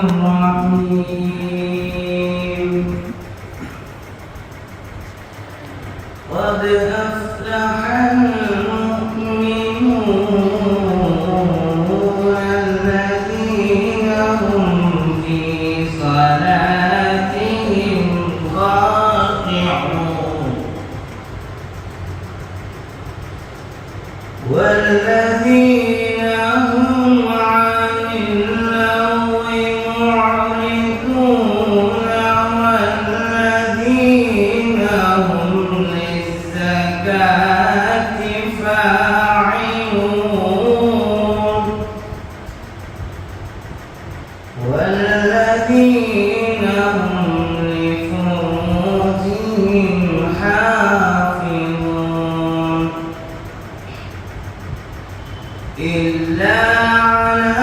الرحيم قد أفلح المؤمنون الذين هم في صلاتهم خاشعون والذين هم عن اللغو معرضون والذين هم للزكاة فاعلون والذين هم لفروجهم حافظون إلا على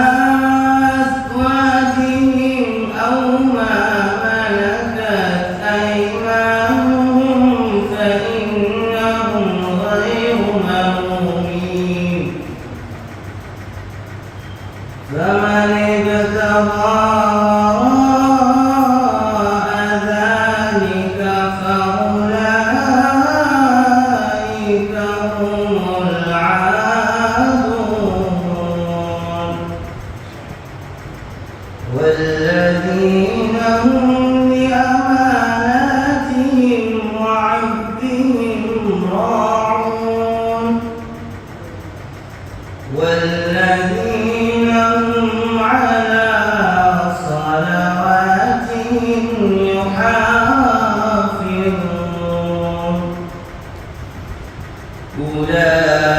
أزواجهم أو ما ملكت أيمانهم فإنهم غير ملومين فمن ابتغى وراء ذلك فأولئك هم العادون والذين هم لأماناتهم وعهدهم راعون والذين هم على صلواتهم يحافظون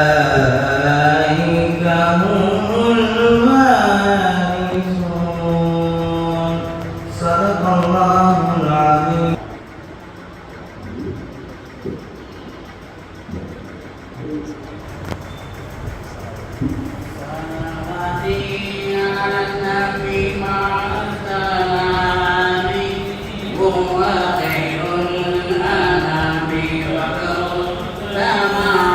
أولئك هم الوارثون صدق الله العظيم. على النبي مع السلام هو خير الأنام وخير التمام.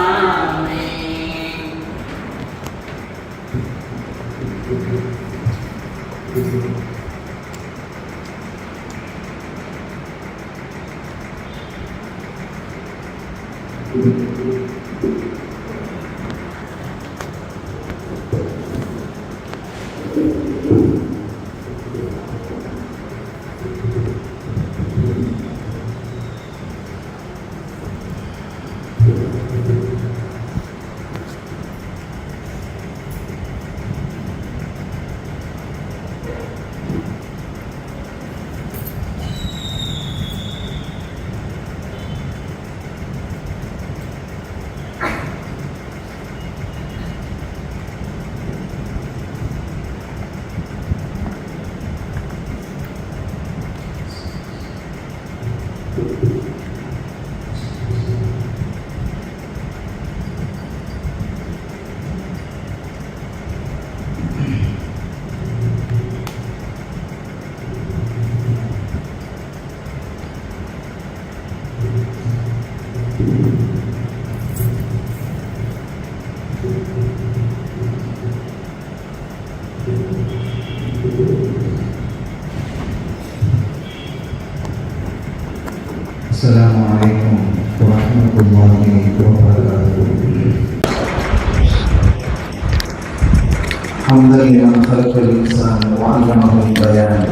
السلام عليكم ورحمة الله وبركاته. حمدا لمن خلق الإنسان وعلمه البيان،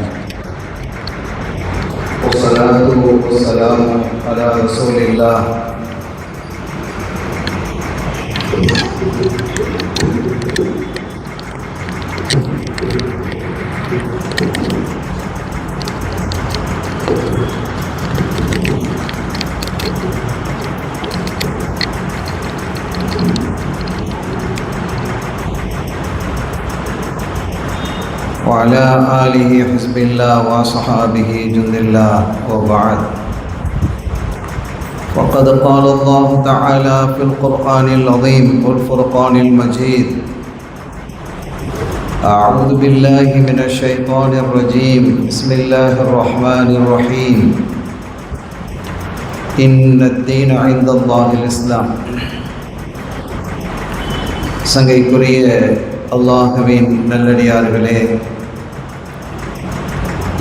والصلاة والسلام على رسول الله وعلى آله حزب الله وصحابه جند الله وبعد. وقد قال الله تعالى في القرآن العظيم والفرقان المجيد: أعوذ بالله من الشيطان الرجيم، بسم الله الرحمن الرحيم، إن الدين عند الله الإسلام. சங்கைக்குரிய அல்லாஹ்வின் நல்லடியார்களே,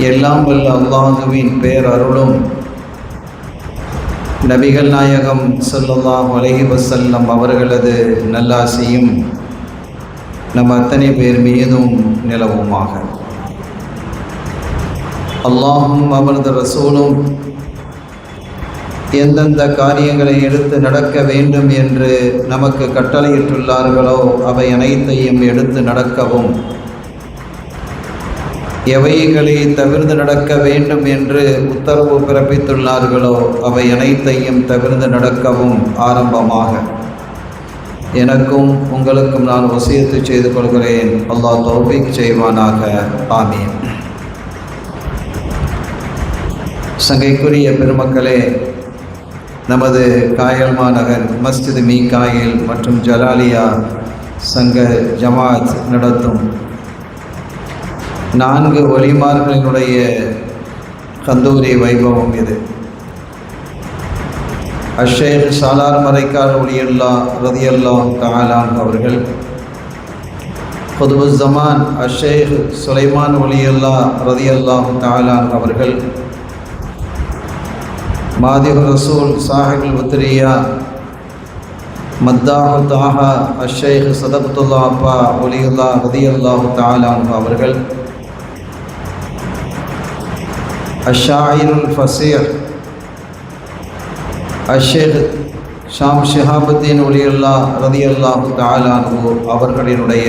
எல்லாம் வல்ல அல்லாஹுவின் பேரருளும் நபிகள் நாயகம் ஸல்லல்லாஹு அலைஹி வஸல்லம் அவர்களது நல்லாசியும் நம் அத்தனை பேர் மீதும் நிலவுமாக. அல்லாஹும் அவரது ரசூலும் எந்தெந்த காரியங்களை எடுத்து நடக்க வேண்டும் என்று நமக்கு கட்டளையிட்டுள்ளார்களோ அவை அனைத்தையும் எடுத்து நடக்கவும், எவைகளை தவிர்த்து நடக்க வேண்டும் என்று உத்தரவு பிறப்பித்துள்ளார்களோ அவை அனைத்தையும் தவிர்த்து நடக்கவும் ஆரம்பமாக எனக்கும் உங்களுக்கும் நான் வசியத்து செய்து கொள்கிறேன். அல்லாஹ் தௌஃபீக் செய்வானாக. ஆமீன். சங்கைக்குரிய பெருமக்களே, நமது காயல் மாநகர் மஸ்ஜித் மீகாயில் மற்றும் ஜலாலியா சங்க ஜமாத் நடத்தும் 4 ஒலிமார்களினுடைய கந்தூரி வைபவம் இது. அஷேக் சாலார் மரைக்கார் ஒலியுல்லா ரதியல்லாஹு தஆலா அவர்கள், குதுபுஸ் ஜமான் அஷேக் சுலைமான் ஒலியுல்லா ரதியல்லாஹு தஆலா அவர்கள், மாதிஹ் ரசூல் சாஹிபுல் உத்ரியா மத்தாஹு தாஹா அஷேக் சதபத்துல்லா அப்பா ஒலியுல்லா ரதியல்லாஹு தஆலா அவர்கள், அஷாயிருல் ஃபசீர் அஷேக் ஷாம் ஷிஹாபுத்தீன் ஒலியுல்லா ரதியல்லாஹு தஆலா அவர்களினுடைய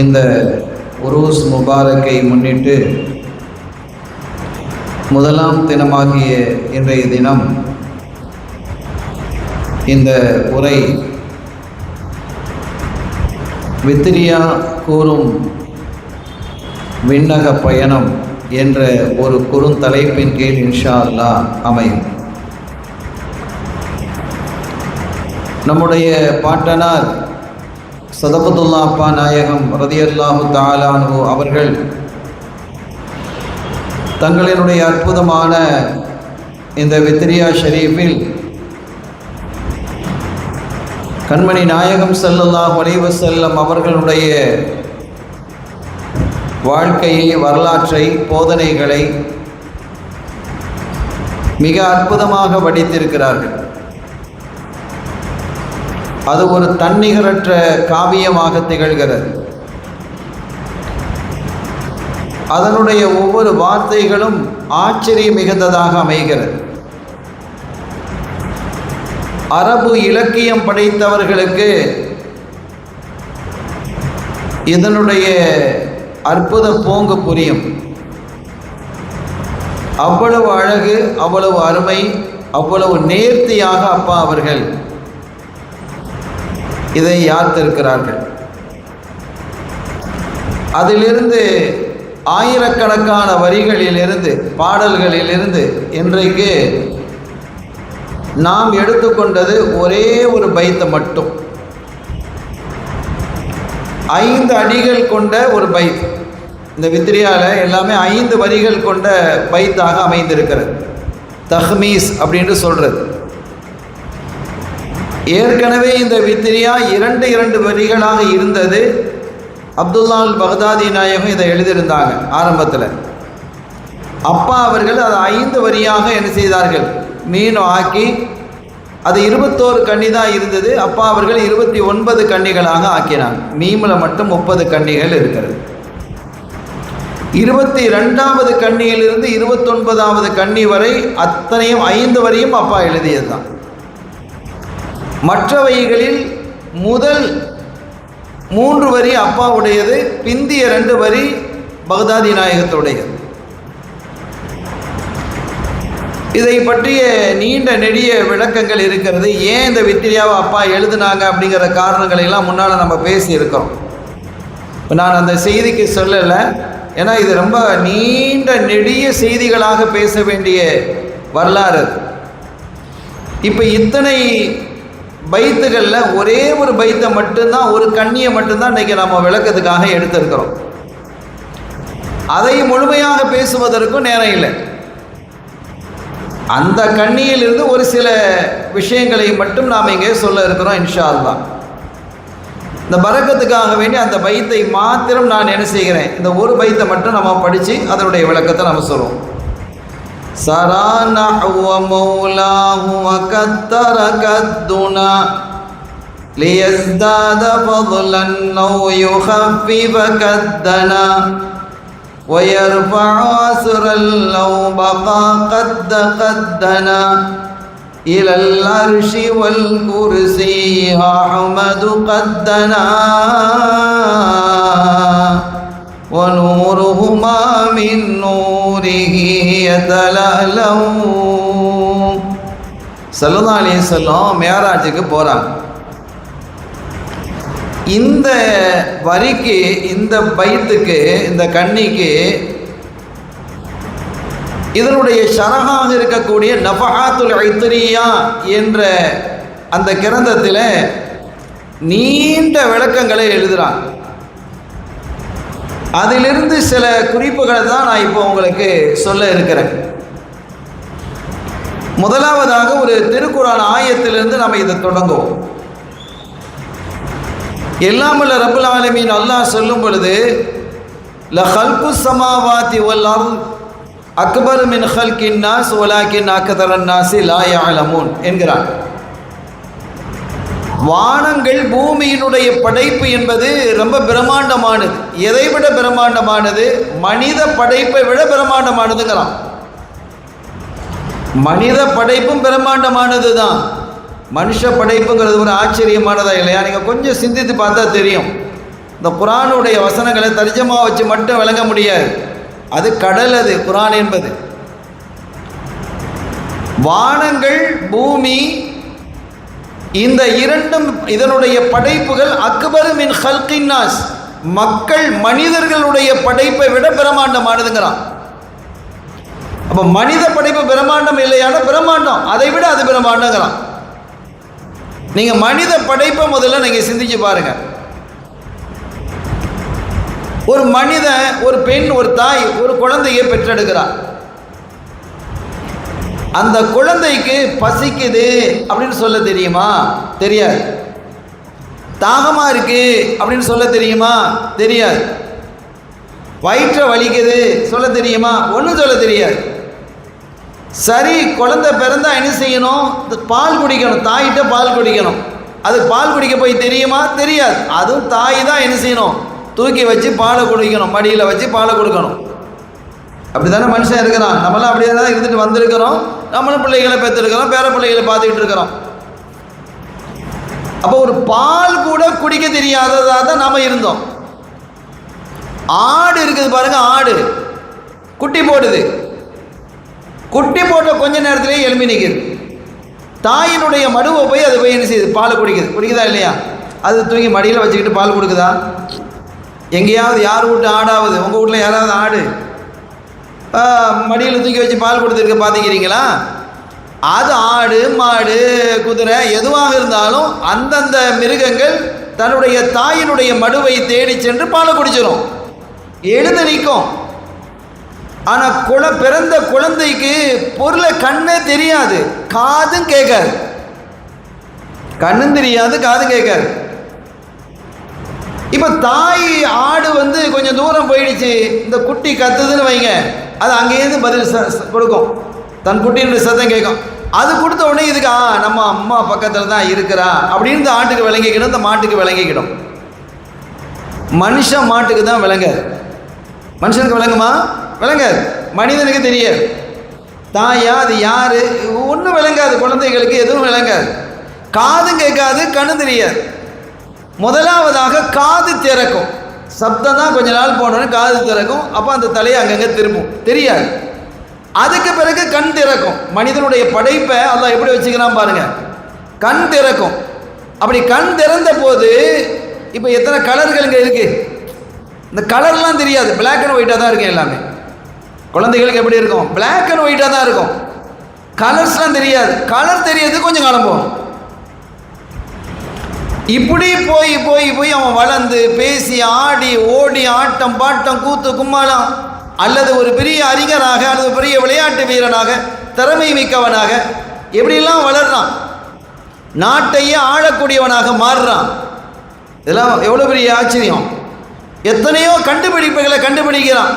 இந்த உரூஸ் முபாரக்கை முன்னிட்டு முதலாம் தினமாகிய இன்றைய தினம் இந்த உரை வித்ரியா கூறும் விண்ணக பயணம் என்ற ஒரு குறுந்தலைப்பின் கீழ் இன்ஷா அல்லாஹ் அமையும். நம்முடைய பாட்டனார் சதபத்துல்லா அப்பா நாயகம் ரதியல்லாஹு தஆலா அன்ஹு அவர்கள் தங்களினுடைய அற்புதமான இந்த வித்ரியா ஷரீஃபில் கண்மணி நாயகம் ஸல்லல்லாஹு அலைஹி வஸல்லம் அவர்களுடைய வாழ்க்கையை, வரலாற்றை, போதனைகளை மிக அற்புதமாக வடித்திருக்கிறார்கள். அது ஒரு தன்னிகரற்ற காவியமாக திகழ்கிறது. அதனுடைய ஒவ்வொரு வார்த்தைகளும் ஆச்சரியம் மிகுந்ததாக அமைகிறது. அரபு இலக்கியம் படைத்தவர்களுக்கு இதனுடைய அற்புத போங்கு புரியும். அவ்வளவு அழகு, அவ்வளவு அருமை, அவ்வளவு நேர்த்தியாக அப்பா அவர்கள் இதை யாத்திருக்கிறார்கள். அதிலிருந்து ஆயிரக்கணக்கான வரிகளிலிருந்து, பாடல்களிலிருந்து இன்றைக்கு நாம் எடுத்துக்கொண்டது ஒரே ஒரு பைத்து மட்டும். 5 அடிகள் கொண்ட ஒரு பைத். இந்த வித்ரியாவில் எல்லாமே 5 வரிகள் கொண்ட பைத்தாக அமைந்திருக்கிறது. தஹ்மீஸ் அப்படின்ட்டு சொல்கிறது. ஏற்கனவே இந்த வித்ரியா 2 வரிகளாக இருந்தது. அப்துல்லா அல் பக்தாதி நாயகம் இதை எழுதியிருந்தாங்க ஆரம்பத்தில். அப்பா அவர்கள் அதை 5 வரியாக என்ன செய்தார்கள், மீண்டும் ஆக்கி, அது 21 கன்னி தான் இருந்தது. அப்பா அவர்கள் 29 கன்னிகளாக ஆக்கினாங்க. மீமில் மட்டும் 30 கன்னிகள் இருக்கிறது. 22வது கன்னியிலிருந்து 29வது கன்னி வரை அத்தனையும் 5 வரியும் அப்பா எழுதியது தான். மற்றவைகளில் முதல் 3 வரி அப்பாவுடையது, பிந்திய 2 வரி பக்தாதி நாயகத்துடையது. இதை பற்றிய நீண்ட நெடிய விளக்கங்கள் இருக்கிறது. ஏன் இந்த வித்ரியாவை அப்பா எழுதுனாங்க அப்படிங்கிற காரணங்களை எல்லாம் முன்னால் நம்ம பேசியிருக்கிறோம். இப்போ நான் அந்த செய்திக்கு சொல்லலை, ஏன்னா இது ரொம்ப நீண்ட நெடிய செய்திகளாக பேச வேண்டிய வரலாறு. இப்போ இத்தனை பைத்துகளில் ஒரே ஒரு பைத்தை மட்டும்தான், ஒரு கண்ணியை மட்டும்தான் இன்றைக்கி நம்ம விளக்கத்துக்காக எடுத்திருக்கிறோம். அதை முழுமையாக பேசுவதற்கும் நேரம் இல்லை. அந்த கண்ணியிலிருந்து ஒரு சில விஷயங்களை மட்டும் நாம் இங்கே சொல்ல இருக்கிறோம் இன்ஷா அல்லாஹ். இந்த பரக்கத்துக்காக வேண்டி அந்த பைத்தை மாத்திரம் நான் என்ன செய்கிறேன், இந்த ஒரு பைத்தை மட்டும் நம்ம படித்து அதனுடைய விளக்கத்தை நம்ம சொல்லுவோம். சரா நஹ்வ மௌலாஹு வ கத்தர கத்துனா லியஸ்தாத ஃபضலன் அவ் யுஹஃபிஃப கத்தனா ويرفع أسرا لو بقى قد قدنا إلى العرش والكرسي أحمد قدنا ونورهما من نوره يتلألأ. ஸல்லல்லாஹு அலைஹி வஸல்லம் மேராஜுக்கு போகிறாங்க. இந்த வரிக்கு, இந்த பைத்துக்கு, இந்த கன்னிக்கு இதனுடைய ஷரஹாக இருக்கக்கூடிய நஃபஹாத்துல் இத்ரியா என்ற அந்த கிரந்தத்தில் நீண்ட விளக்கங்களை எழுதுகிறாங்க. அதிலிருந்து சில குறிப்புகளை தான் நான் இப்போ உங்களுக்கு சொல்ல இருக்கிறேன். முதலாவதாக ஒரு திருக்குர்ஆன் ஆயத்திலிருந்து நம்ம இதை தொடங்குவோம். எல்லாமல்ல ரப்புல் ஆலமீன் அல்லாஹ் சொல்லும் பொழுது லஹல்கு ஸமாவாதி வல் அர்த் அக்பர் மின் ஹல்கின் நாஸ் வலாக்கின் அக்தரன் நாஸி லா யஅலமூன் என்கிறான். வானங்கள் பூமியினுடைய படைப்பு என்பது ரொம்ப பிரம்மாண்டமானது. எதை விட பிரம்மாண்டமானது? மனித படைப்பை விட பிரம்மாண்டமானதுங்கிறான். மனித படைப்பும் பிரம்மாண்டமானது தான். மனுஷ படைப்புங்கிறது ஒரு ஆச்சரியமானதா இல்லையா? நீங்கள் கொஞ்சம் சிந்தித்து பார்த்தா தெரியும். இந்த குர்ஆனுடைய வசனங்களை தர்ஜமா வச்சு மட்டும் விளங்க முடியாது. அது கடல், அது குர்ஆன் என்பது. வானங்கள், பூமி, இந்த இரண்டும் இதனுடைய படைப்புகள் அக்பர் மின் ஹல்கின் நாஸ், மக்கள் மனிதர்களுடைய படைப்பை விட பிரம்மாண்டமானதுங்கிறான். அப்போ மனித படைப்பு பிரம்மாண்டம் இல்லையான பிரம்மாண்டம், அதை விட அது பிரம்மாண்டங்கிறான். நீங்கள் மனித படைப்பை முதல்ல நீங்கள் சிந்திச்சு பாருங்க. ஒரு மனிதன், ஒரு பெண், ஒரு தாய் ஒரு குழந்தையை பெற்றெடுக்கிறார். அந்த குழந்தைக்கு பசிக்குது அப்படின்னு சொல்ல தெரியுமா? தெரியாது. தாகமாக இருக்கு அப்படின்னு சொல்ல தெரியுமா? தெரியாது. வயிற்றை வலிக்குது சொல்ல தெரியுமா? ஒன்றும் சொல்ல தெரியாது. சரி, குழந்தை பிறந்தா என்ன செய்யணும்? பால் குடிக்கணும், தாயிட்ட பால் குடிக்கணும். அது பால் குடிக்க போய் தெரியுமா? தெரியாது. அதுவும் தாய் தான் என்ன செய்யணும்? தூக்கி வச்சு பாலை குடிக்கணும், மடியில் வச்சு பாலை கொடுக்கணும். அப்படி தானே மனுஷன் இருக்கிறான். நம்மளாம் அப்படியே தான் இருந்துட்டு வந்திருக்கிறோம். நம்மளும் பிள்ளைகளை பெற்றுருக்கிறோம், பேர பிள்ளைகளை பார்த்துக்கிட்டு இருக்கிறோம். அப்போ ஒரு பால் கூட குடிக்க தெரியாததாக தான் நாம் இருந்தோம். ஆடு இருக்குது பாருங்க, ஆடு குட்டி போடுது. குட்டி போட்ட கொஞ்ச நேரத்திலேயே எழுப்பி நிற்குது. தாயினுடைய மடுவை போய் அது போய் என்ன செய்யுது? பால் குடிக்குது. குடிக்குதா இல்லையா? அது தூக்கி மடியில் வச்சுக்கிட்டு பால் கொடுக்குதா? எங்கேயாவது யார் வீட்டு ஆடாவது, உங்கள் வீட்டில் யாராவது ஆடு மடியில் தூக்கி வச்சு பால் கொடுத்துருக்க பார்த்துக்கிறீங்களா? அது ஆடு, மாடு, குதிரை எதுவாக இருந்தாலும் அந்தந்த மிருகங்கள் தன்னுடைய தாயினுடைய மடுவை தேடி சென்று பாலை குடிச்சிடும், எழுந்து நிற்கும். ஆனால் பிறந்த குழந்தைக்கு பொருளை கண்ணே தெரியாது, காதும் கேட்காது. கண்ணும் தெரியாது, காதும் கேட்காது. இப்போ தாய் ஆடு கொஞ்சம் தூரம் போயிடுச்சு, இந்த குட்டி கத்துதுன்னு வைங்க, அது அங்கேயிருந்து பதில் கொடுக்கும், தன் குட்டியினுடைய சத்தம் கேட்கும். அது கொடுத்த உடனே இதுக்கு நம்ம அம்மா பக்கத்தில் தான் இருக்கிறா அப்படின்னு இந்த ஆட்டுக்கு விளங்கிக்கணும், இந்த மாட்டுக்கு விளங்கிக்கணும். மனுஷன் மாட்டுக்கு தான் விளங்காது, மனுஷனுக்கு விளங்குமா? விளங்காது. மனிதனுக்கு தெரியாது தாயா அது யாரு ஒன்றும் விளங்காது. குழந்தைகளுக்கு எதுவும் விளங்காது, காதும் கேட்காது, கண்ணும் தெரியாது. முதலாவதாக காது திறக்கும், சப்தம் தான் கொஞ்ச நாள் போனோன்னு காது திறக்கும். அப்போ அந்த தலையை அங்கங்கே திரும்பும், தெரியாது. அதுக்கு பிறகு கண் திறக்கும். மனிதனுடைய படைப்பை அல்லாஹ் எப்படி வச்சுக்கிறான் பாருங்க, கண் திறக்கும். அப்படி கண் திறந்த போது இப்போ எத்தனை கலர்கள் இங்கே இருக்கு, இந்த கலர்லாம் தெரியாது, பிளாக் அண்ட் ஒயிட்டாக தான் இருக்கும் எல்லாமே. குழந்தைகளுக்கு எப்படி இருக்கும்? பிளாக் அண்ட் ஒயிட்டாக தான் இருக்கும், கலர்ஸ்லாம் தெரியாது. கலர் தெரியாது கொஞ்சம் காலம் போகும். இப்படி போய் போய் போய் அவன் வளர்ந்து பேசி ஆடி ஓடி ஆட்டம் பாட்டம் கூத்து கும்மாளம், அல்லது ஒரு பெரிய அறிஞராக அல்லது பெரிய விளையாட்டு வீரனாக திறமை மிக்கவனாக எப்படிலாம் வளர்றான், நாட்டையே ஆளக்கூடியவனாக மாறுறான். இதெல்லாம் எவ்வளோ பெரிய ஆச்சரியம். எத்தனையோ கண்டுபிடிப்புகளை கண்டுபிடிக்கிறான்.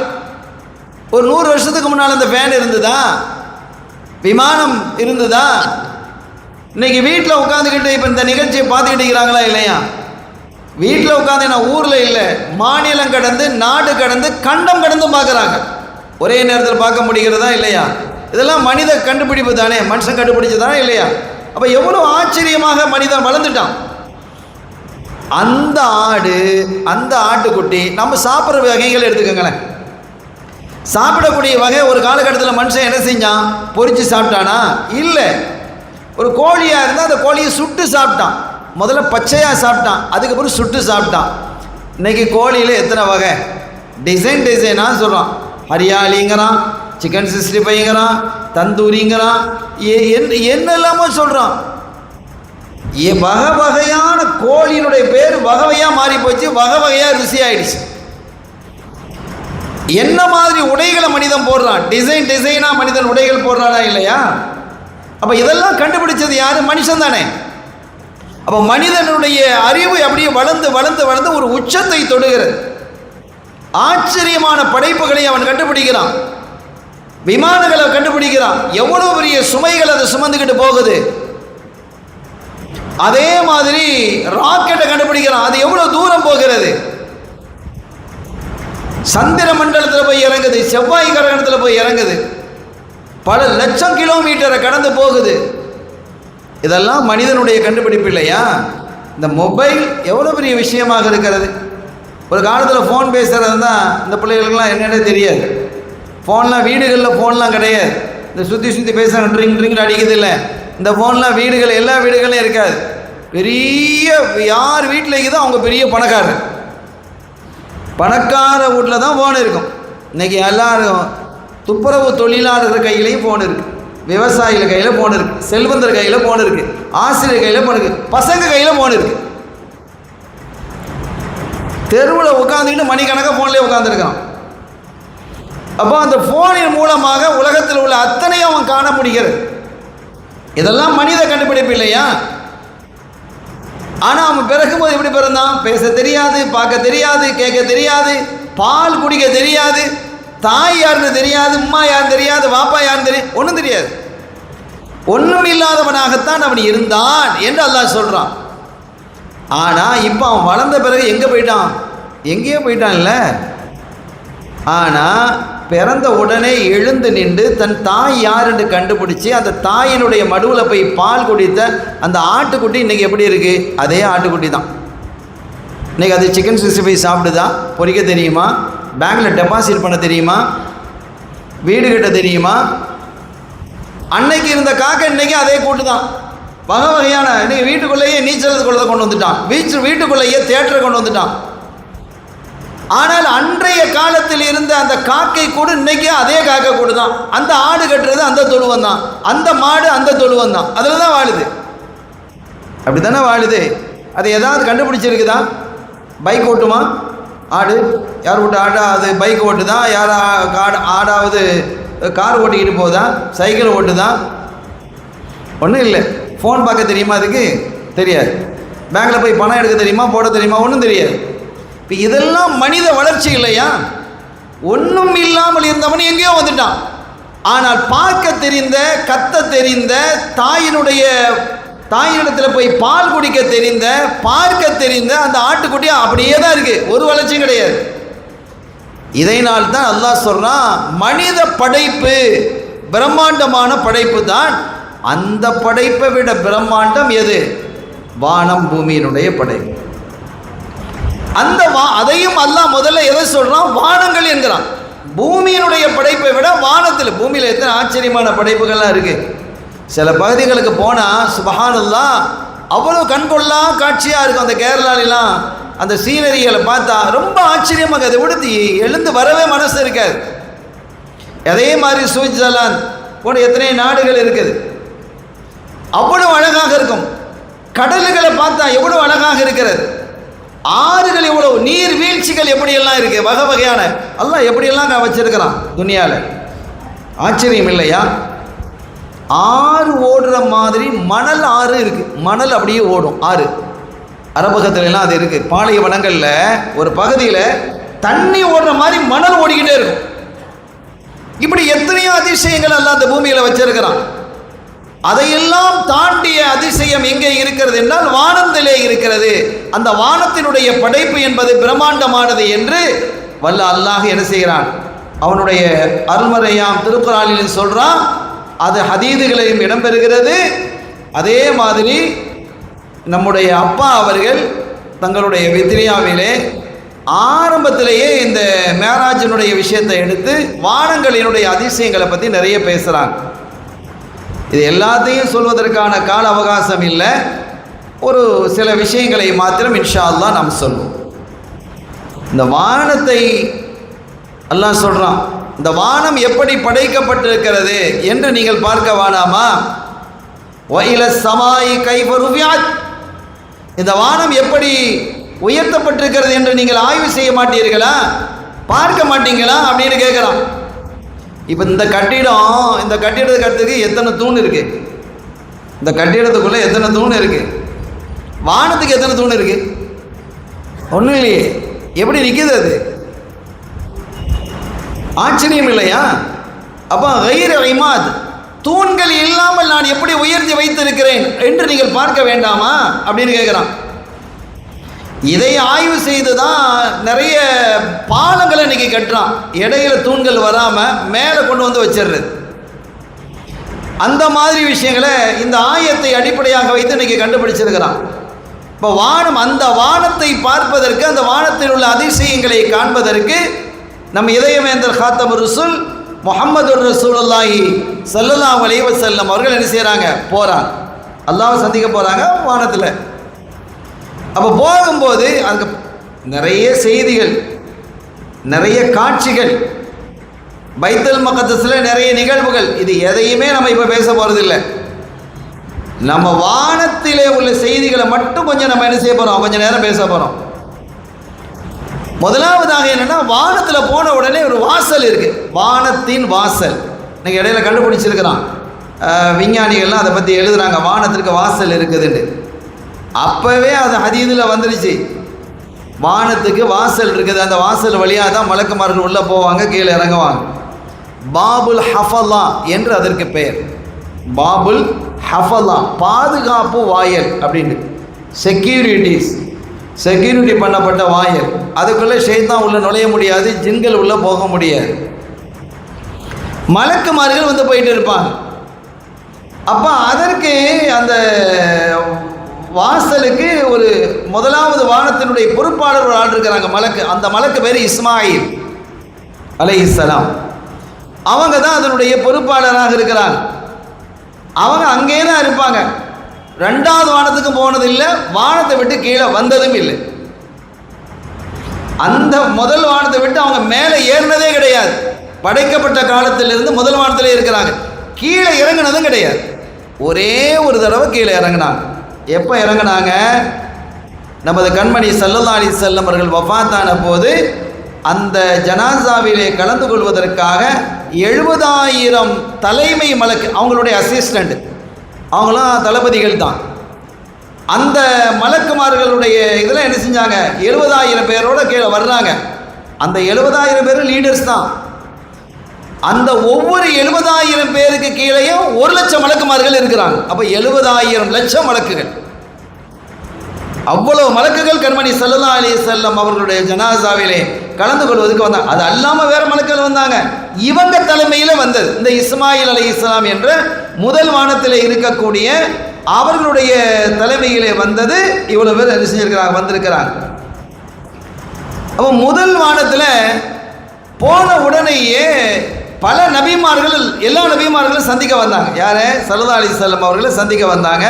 ஒரு 100 வருஷத்துக்கு முன்னால் இந்த ஃபேன் இருந்ததா? விமானம் இருந்ததா? இன்னைக்கு வீட்டில் உட்காந்துக்கிட்டு இப்போ இந்த நிகழ்ச்சியை பார்த்துக்கிட்டு இருக்கிறாங்களா இல்லையா? வீட்டில் உட்காந்து நான் ஊரில் இல்லை, மாநிலம் கடந்து நாடு கடந்து கண்டம் கடந்து பார்க்குறாங்க. ஒரே நேரத்தில் பார்க்க முடிகிறதா இல்லையா? இதெல்லாம் மனித கண்டுபிடிப்பு தானே, மனுஷன் கண்டுபிடிச்சதானே இல்லையா? அப்போ எவ்வளோ ஆச்சரியமாக மனிதன் வளர்ந்துட்டான். அந்த ஆடு, அந்த ஆட்டுக்குட்டி, நம்ம சாப்பிட்ற வகைகள் எடுத்துக்கோங்களேன். சாப்பிடக்கூடிய வகை ஒரு காலகட்டத்தில் மனுஷன் என்ன செஞ்சான்? பொரிச்சு சாப்பிட்டானா? இல்லை. ஒரு கோழியாக இருந்தால் அந்த கோழியை சுட்டு சாப்பிட்டான். முதல்ல பச்சையாக சாப்பிட்டான், அதுக்கப்புறம் சுட்டு சாப்பிட்டான். இன்றைக்கி கோழியில் எத்தனை வகை? டிசைனாக சொல்கிறான். ஹரியாலிங்கிறான், சிக்கன் 65ங்கிறான், தந்தூரிங்கிறான், என்னெல்லாமோ சொல்கிறான். வகை வகையான கோழியினுடைய பேர் வகையாக மாறி போச்சு, வகை வகையாக ருசி ஆயிடுச்சு. என்ன மாதிரி உடைகளை மனிதன் போடுறான்? டிசைனாக மனிதன் உடைகள் போடுறானா இல்லையா? அப்போ இதெல்லாம் கண்டுபிடிச்சது யாரு? மனுஷன் தானே. அப்போ மனிதனுடைய அறிவு அப்படியே வளர்ந்து வளர்ந்து வளர்ந்து ஒரு உச்சத்தை தொடுகிறது. ஆச்சரியமான படைப்புகளை அவன் கண்டுபிடிக்கிறான். விமானங்களை கண்டுபிடிக்கிறான். எவ்வளவு பெரிய சுமைகள் அதை சுமந்துக்கிட்டு போகுது. அதே மாதிரி ராக்கெட்டை கண்டுபிடிக்கிறான். அது எவ்வளவு தூரம் போகிறது. சந்திர மண்டலத்தில் போய் இறங்குது, செவ்வாய் கிரகணத்தில் போய் இறங்குது, பல லட்சம் கிலோமீட்டரை கடந்து போகுது. இதெல்லாம் மனிதனுடைய கண்டுபிடிப்பு இல்லையா? இந்த மொபைல் எவ்வளோ பெரிய விஷயமாக இருக்கிறது. ஒரு காலத்தில் ஃபோன் பேசுகிறது தான் இந்த பிள்ளைகளுக்கெல்லாம் என்னென்ன தெரியாது. ஃபோன்லாம் வீடுகளில் ஃபோன்லாம் கிடையாது. இந்த சுற்றி பேசுகிற ட்ரிங் அடிக்குது இல்லை, இந்த ஃபோன்லாம் வீடுகள் எல்லா வீடுகளையும் இருக்காது. பெரிய யார் வீட்டில் இருக்குதோ அவங்க பெரிய பணக்காரர். பணக்கார வீட்டில் தான் ஃபோன் இருக்கும். இன்றைக்கி எல்லாரும் துப்புரவு தொழிலாளர்கள் கையிலையும் ஃபோன் இருக்குது, விவசாயிகள் கையில் ஃபோன் இருக்குது, செல்வந்தர் கையில் ஃபோன் இருக்குது, ஆசிரியர் கையில் ஃபோன் இருக்குது, பசங்க கையில் ஃபோன் இருக்குது. தெருவில் உட்காந்துக்கிட்டு மணிக்கணக்காக ஃபோன்லேயே உட்காந்துருக்கான். அப்போ அந்த ஃபோனின் மூலமாக உலகத்தில் உள்ள அத்தனையும் அவன் காண முடிகிறது. இதெல்லாம் மனித கண்டுபிடிப்பு இல்லையா? ஆனால் அவன் பிறக்கும்போது எப்படி பிறந்தான்? பேச தெரியாது, பார்க்க தெரியாது, கேட்க தெரியாது, பால் குடிக்க தெரியாது, தாய் யாருன்னு தெரியாது, அம்மா யாருன்னு தெரியாது, வாப்பா யாருன்னு தெரியாது, ஒன்றும் தெரியாது. ஒன்றும் இல்லாதவனாகத்தான் அவன் இருந்தான் என்று அல்லாஹ் சொல்கிறான். ஆனால் இப்போ அவன் வளர்ந்த பிறகு எங்கே போயிட்டான்? எங்கேயோ போயிட்டான்ல. ஆனால் பிறந்த உடனே எழுந்து நின்று தன் தாய் யார் என்று கண்டுபிடிச்சி அந்த தாயினுடைய மடுவில் போய் பால் குடித்த அந்த ஆட்டுக்குட்டி இன்றைக்கி எப்படி இருக்குது? அதே ஆட்டுக்குட்டி தான். இன்றைக்கி அது சிக்கன் 65 சாப்பிடுதா? பொரிக்க தெரியுமா? பேங்கில் டெபாசிட் பண்ண தெரியுமா? வீடு கட்ட தெரியுமா? அன்னைக்கு இருந்த காக்கை இன்றைக்கி அதே கூட்டு தான். வகை வகையான இன்றைக்கி வீட்டுக்குள்ளேயே நீச்சல் குளத்தை கொண்டு வந்துட்டான், வீட்டுக்குள்ளேயே தியேட்டரை கொண்டு வந்துட்டான். ஆனால் அன்றைய காலத்தில் இருந்த அந்த காக்கை கூடு இன்னைக்கு அதே காக்கை கூடு தான். அந்த ஆடு கட்டுறது அந்த தொழுவம் தான், அந்த மாடு அந்த தொழுவம் தான், அதில் தான் வாழுது. அப்படி தானே வாழுது. அது ஏதாவது கண்டுபிடிச்சிருக்குதா? பைக் ஓட்டுமா ஆடு? யார் ஓட்டு ஆடா? அது பைக் ஓட்டுதான். யார் ஆடாவது கார் ஓட்டிக்கிட்டு போகுதா? சைக்கிள் ஓட்டுதா? ஒன்றும் இல்லை. ஃபோன் பார்க்க தெரியுமா? அதுக்கு தெரியாது. பேங்கில் போய் பணம் எடுக்க தெரியுமா? போட தெரியுமா? ஒன்றும் தெரியாது. இப்போ இதெல்லாம் மனித வளர்ச்சி இல்லையா? ஒன்றும் இல்லாமல் இருந்தவன் எங்கேயோ வந்துட்டான். ஆனால் பார்க்க தெரிந்த, கத்த தெரிந்த, தாயினிடத்தில் போய் பால் குடிக்க தெரிந்த, பார்க்க தெரிந்த அந்த ஆட்டுக்குட்டி அப்படியே தான் இருக்குது, ஒரு வளர்ச்சியும் கிடையாது. இதனால் தான் அல்லாஹ் சொல்றான், மனித படைப்பு பிரம்மாண்டமான படைப்பு தான். அந்த படைப்பை விட பிரம்மாண்டம் எது? வானம் பூமியினுடைய படைப்பு. அந்த அதையும் அல்லாஹ் முதல்ல எதை சொல்றான்? வானங்கள் என்கிறான். பூமியினுடைய படைப்பை விட வானத்தில், பூமியில் எத்தனை ஆச்சரியமான படைப்புகள்லாம் இருக்கு. சில பகுதிகளுக்கு போனால் சுபஹானல்லாஹ் அவ்வளோ கண்கொள்ளா காட்சியாக இருக்கும். அந்த கேரளாலெலாம் அந்த சீனரிகளை பார்த்தா ரொம்ப ஆச்சரியமாக, அதை விடுத்து எழுந்து வரவே மனசு இருக்காது. அதே மாதிரி சுவிட்சர்லாந்து போன்ற எத்தனை நாடுகள் இருக்குது, அவ்வளோ அழகாக இருக்கும். கடல்களை பார்த்தா எவ்வளோ அழகாக இருக்கிறது. ஆறுகள் எவ்வளவு, நீர் வீழ்ச்சிகள் எப்படியெல்லாம் இருக்கு, வகை வகையான அல்லாஹ் எப்படியெல்லாம் நான் வச்சிருக்கிறான் துனியாவில். ஆச்சரியம் இல்லையா? ஆறு ஓடுற மாதிரி மணல் ஆறு இருக்கு. மணல் அப்படியே ஓடும் ஆறு. அரபகத்துல எல்லாம் அது இருக்கு. பாலைவனங்கள்ல ஒரு பகுதியில் தண்ணி ஓடுற மாதிரி மணல் ஓடிக்கிட்டே இருக்கும். இப்படி எத்தனையோ அதிசயங்கள் எல்லாம் அந்த பூமியில வச்சிருக்கிறான். அதையெல்லாம் தாண்டிய அதிசயம் எங்கே இருக்கிறது என்றால் வானத்திலே இருக்கிறது. அந்த வானத்தினுடைய படைப்பு என்பது பிரம்மாண்டமானது என்று வல்ல அல்லாஹ் என்ன செய்கிறான், அவனுடைய அருள்மறையாம் திருக்குறானில் சொல்றான். அது ஹதீதுகளையும் இடம்பெறுகிறது. அதே மாதிரி நம்முடைய அப்பா அவர்கள் தங்களுடைய வித்ரியாவிலே ஆரம்பத்திலேயே இந்த மேராஜினுடைய விஷயத்தை எடுத்து வானங்களினுடைய அதிசயங்களை பற்றி நிறைய பேசுகிறாங்க. இது எல்லாத்தையும் சொல்வதற்கான கால அவகாசம் இல்லை. ஒரு சில விஷயங்களை மாத்திரம் இன்ஷா அல்லாஹ் நாம் சொல்வோம். இந்த வானத்தை அல்லாஹ் சொல்கிறான், இந்த வானம் எப்படி படைக்கப்பட்டிருக்கிறது என்று நீங்கள் பார்க்க வேணாமா? வயில சமாய் கைஃப ருஃபியத், இந்த வானம் எப்படி உயர்த்தப்பட்டிருக்கிறது என்று நீங்கள் ஆய்வு செய்ய மாட்டீர்களா, பார்க்க மாட்டீங்களா அப்படின்னு கேட்குறான். இப்போ இந்த கட்டிடத்துக்கு அடுத்தது எத்தனை தூண் இருக்கு? இந்த கட்டிடத்துக்குள்ள எத்தனை தூண் இருக்கு? வானத்துக்கு எத்தனை தூண் இருக்கு? ஒன்றும் இல்லையே. எப்படி நிற்கிது அது? ஆச்சரியம் இல்லையா? அப்போ கைர் இமாத், தூண்கள் இல்லாமல் நான் எப்படி உயர்த்தி வைத்திருக்கிறேன் என்று நீங்கள் பார்க்க வேண்டாமா அப்படின்னு கேட்குறான். இதை ஆய்வு செய்து தான் நிறைய பாலங்களை இன்னைக்கு கட்டுறான். இடையில தூண்கள் வராமல் மேலே கொண்டு வந்து வச்சிடுறது. அந்த மாதிரி விஷயங்களை இந்த ஆயத்தை அடிப்படையாக வைத்து இன்னைக்கு கண்டுபிடிச்சிருக்கிறான். இப்போ வானம், அந்த வானத்தை பார்ப்பதற்கு, அந்த வானத்தில் உள்ள அதிசயங்களை காண்பதற்கு நம்ம இதயவேந்தர் காத்தமுர் ரசூல் முஹம்மது ரசூலுல்லாஹி ஸல்லல்லாஹு அலைஹி வஸல்லம் அவர்கள் என்ன செய்கிறாங்க, போகிறாங்க, அல்லாஹ்வை சந்திக்க போகிறாங்க வானத்தில். அப்போ போகும்போது அங்கே நிறைய செய்திகள், நிறைய காட்சிகள், பைத்துல் மக்தஸில் நிறைய நிகழ்வுகள். இது எதையுமே நம்ம இப்போ பேச போகிறதில்லை. நம்ம வானத்திலே உள்ள செய்திகளை மட்டும் கொஞ்சம் நம்ம என்ன செய்ய போகிறோம், கொஞ்சம் நேரம் பேச போகிறோம். முதலாவதாக என்னென்னா, வானத்தில் போன உடனே ஒரு வாசல் இருக்குது, வானத்தின் வாசல். இன்னைக்கு இடையில கண்டுபிடிச்சிருக்கிறான், விஞ்ஞானிகள்லாம் அதை பற்றி எழுதுகிறாங்க, வானத்திற்கு வாசல் இருக்குதுன்னு. அப்போவே அது ஹதீதில் வந்துருச்சு, வானத்துக்கு வாசல் இருக்குது. அந்த வாசல் வழியாக தான் மலக்குமார்கள் உள்ளே போவாங்க, கீழே இறங்குவாங்க. பாபுல் ஹஃபலா என்று அதற்கு பெயர். பாபுல் ஹஃபலா, பாதுகாப்பு வாயல் அப்படின்னு, செக்யூரிட்டி பண்ணப்பட்ட வாயல். அதுக்குள்ளே ஷைத்தான் உள்ள நுழைய முடியாது, ஜின்கள் உள்ளே போக முடியாது. மலக்குமார்கள் வந்து போயிட்டு இருப்பாங்க. அப்போ அதற்கு அந்த வாசலுக்கு ஒரு முதலாவது வானத்தினுடைய பொறுப்பாளர் ஒரு ஆள் இருக்கிறாங்க, மலக்கு. அந்த மலக்கு பேர் இஸ்மாயில் அலைஹிஸ்ஸலாம். அவங்க தான் அதனுடைய பொறுப்பாளராக இருக்கிறாங்க. அவங்க அங்கே தான் இருப்பாங்க. ரெண்டாவது வானத்துக்கு போனது இல்லை, வானத்தை விட்டு கீழே வந்ததும் இல்லை. அந்த முதல் வானத்தை விட்டு அவங்க மேலே ஏறினதே கிடையாது. படைக்கப்பட்ட காலத்திலிருந்து முதல் வானத்திலே இருக்கிறாங்க. கீழே இறங்கினதும் கிடையாது. ஒரே ஒரு தடவை கீழே இறங்கினாங்க. எப்போ இறங்கினாங்க? நமது கண்மணி ஸல்லல்லாஹு அலைஹி வஸல்லம் அவர்கள் வஃபாத்தான போது அந்த ஜனாசாவிலே கலந்து கொள்வதற்காக 70,000 தலைமை மலக்கு, அவங்களுடைய அசிஸ்டண்ட், அவங்களாம் தளபதிகள் தான். அந்த மலக்குமார்களுடைய இதில் என்ன செஞ்சாங்க, 70,000 பேரோட கீழே வர்றாங்க. அந்த 70,000 பேரும் லீடர்ஸ் தான். அந்த ஒவ்வொரு 70,000 பேருக்கு கீழேயும் 1,00,000 மலக்குமார்கள் இருக்கிறாங்க. அப்போ 70,000 லட்சம் மலக்குகள், அவ்வளவு மலக்குகள் கண்மணி ஸல்லல்லாஹு அலைஹி வஸல்லம் அவர்களுடைய ஜனாசாவிலே கலந்து கொள்வதற்கு வந்தாங்க. அது அல்லாமல் வேற மலக்குகள் வந்தாங்க. இவங்க தலைமையில் வந்தது இந்த இஸ்மாயில் அலைஹிஸ்ஸலாம் என்ற முதல் வானத்தில் இருக்கக்கூடிய அவர்களுடைய தலைமையிலே வந்தது. இவ்வளவு பேர் என்ன செஞ்சிருக்கிறாங்க, வந்திருக்கிறாங்க. அப்போ முதல் வானத்தில் போன உடனேயே பல நபிமார்கள், எல்லா நபிமார்களும் சந்திக்க வந்தாங்க. யார? ஸல்லல்லாஹு அலைஹி வஸல்லம் அவர்களை சந்திக்க வந்தாங்க.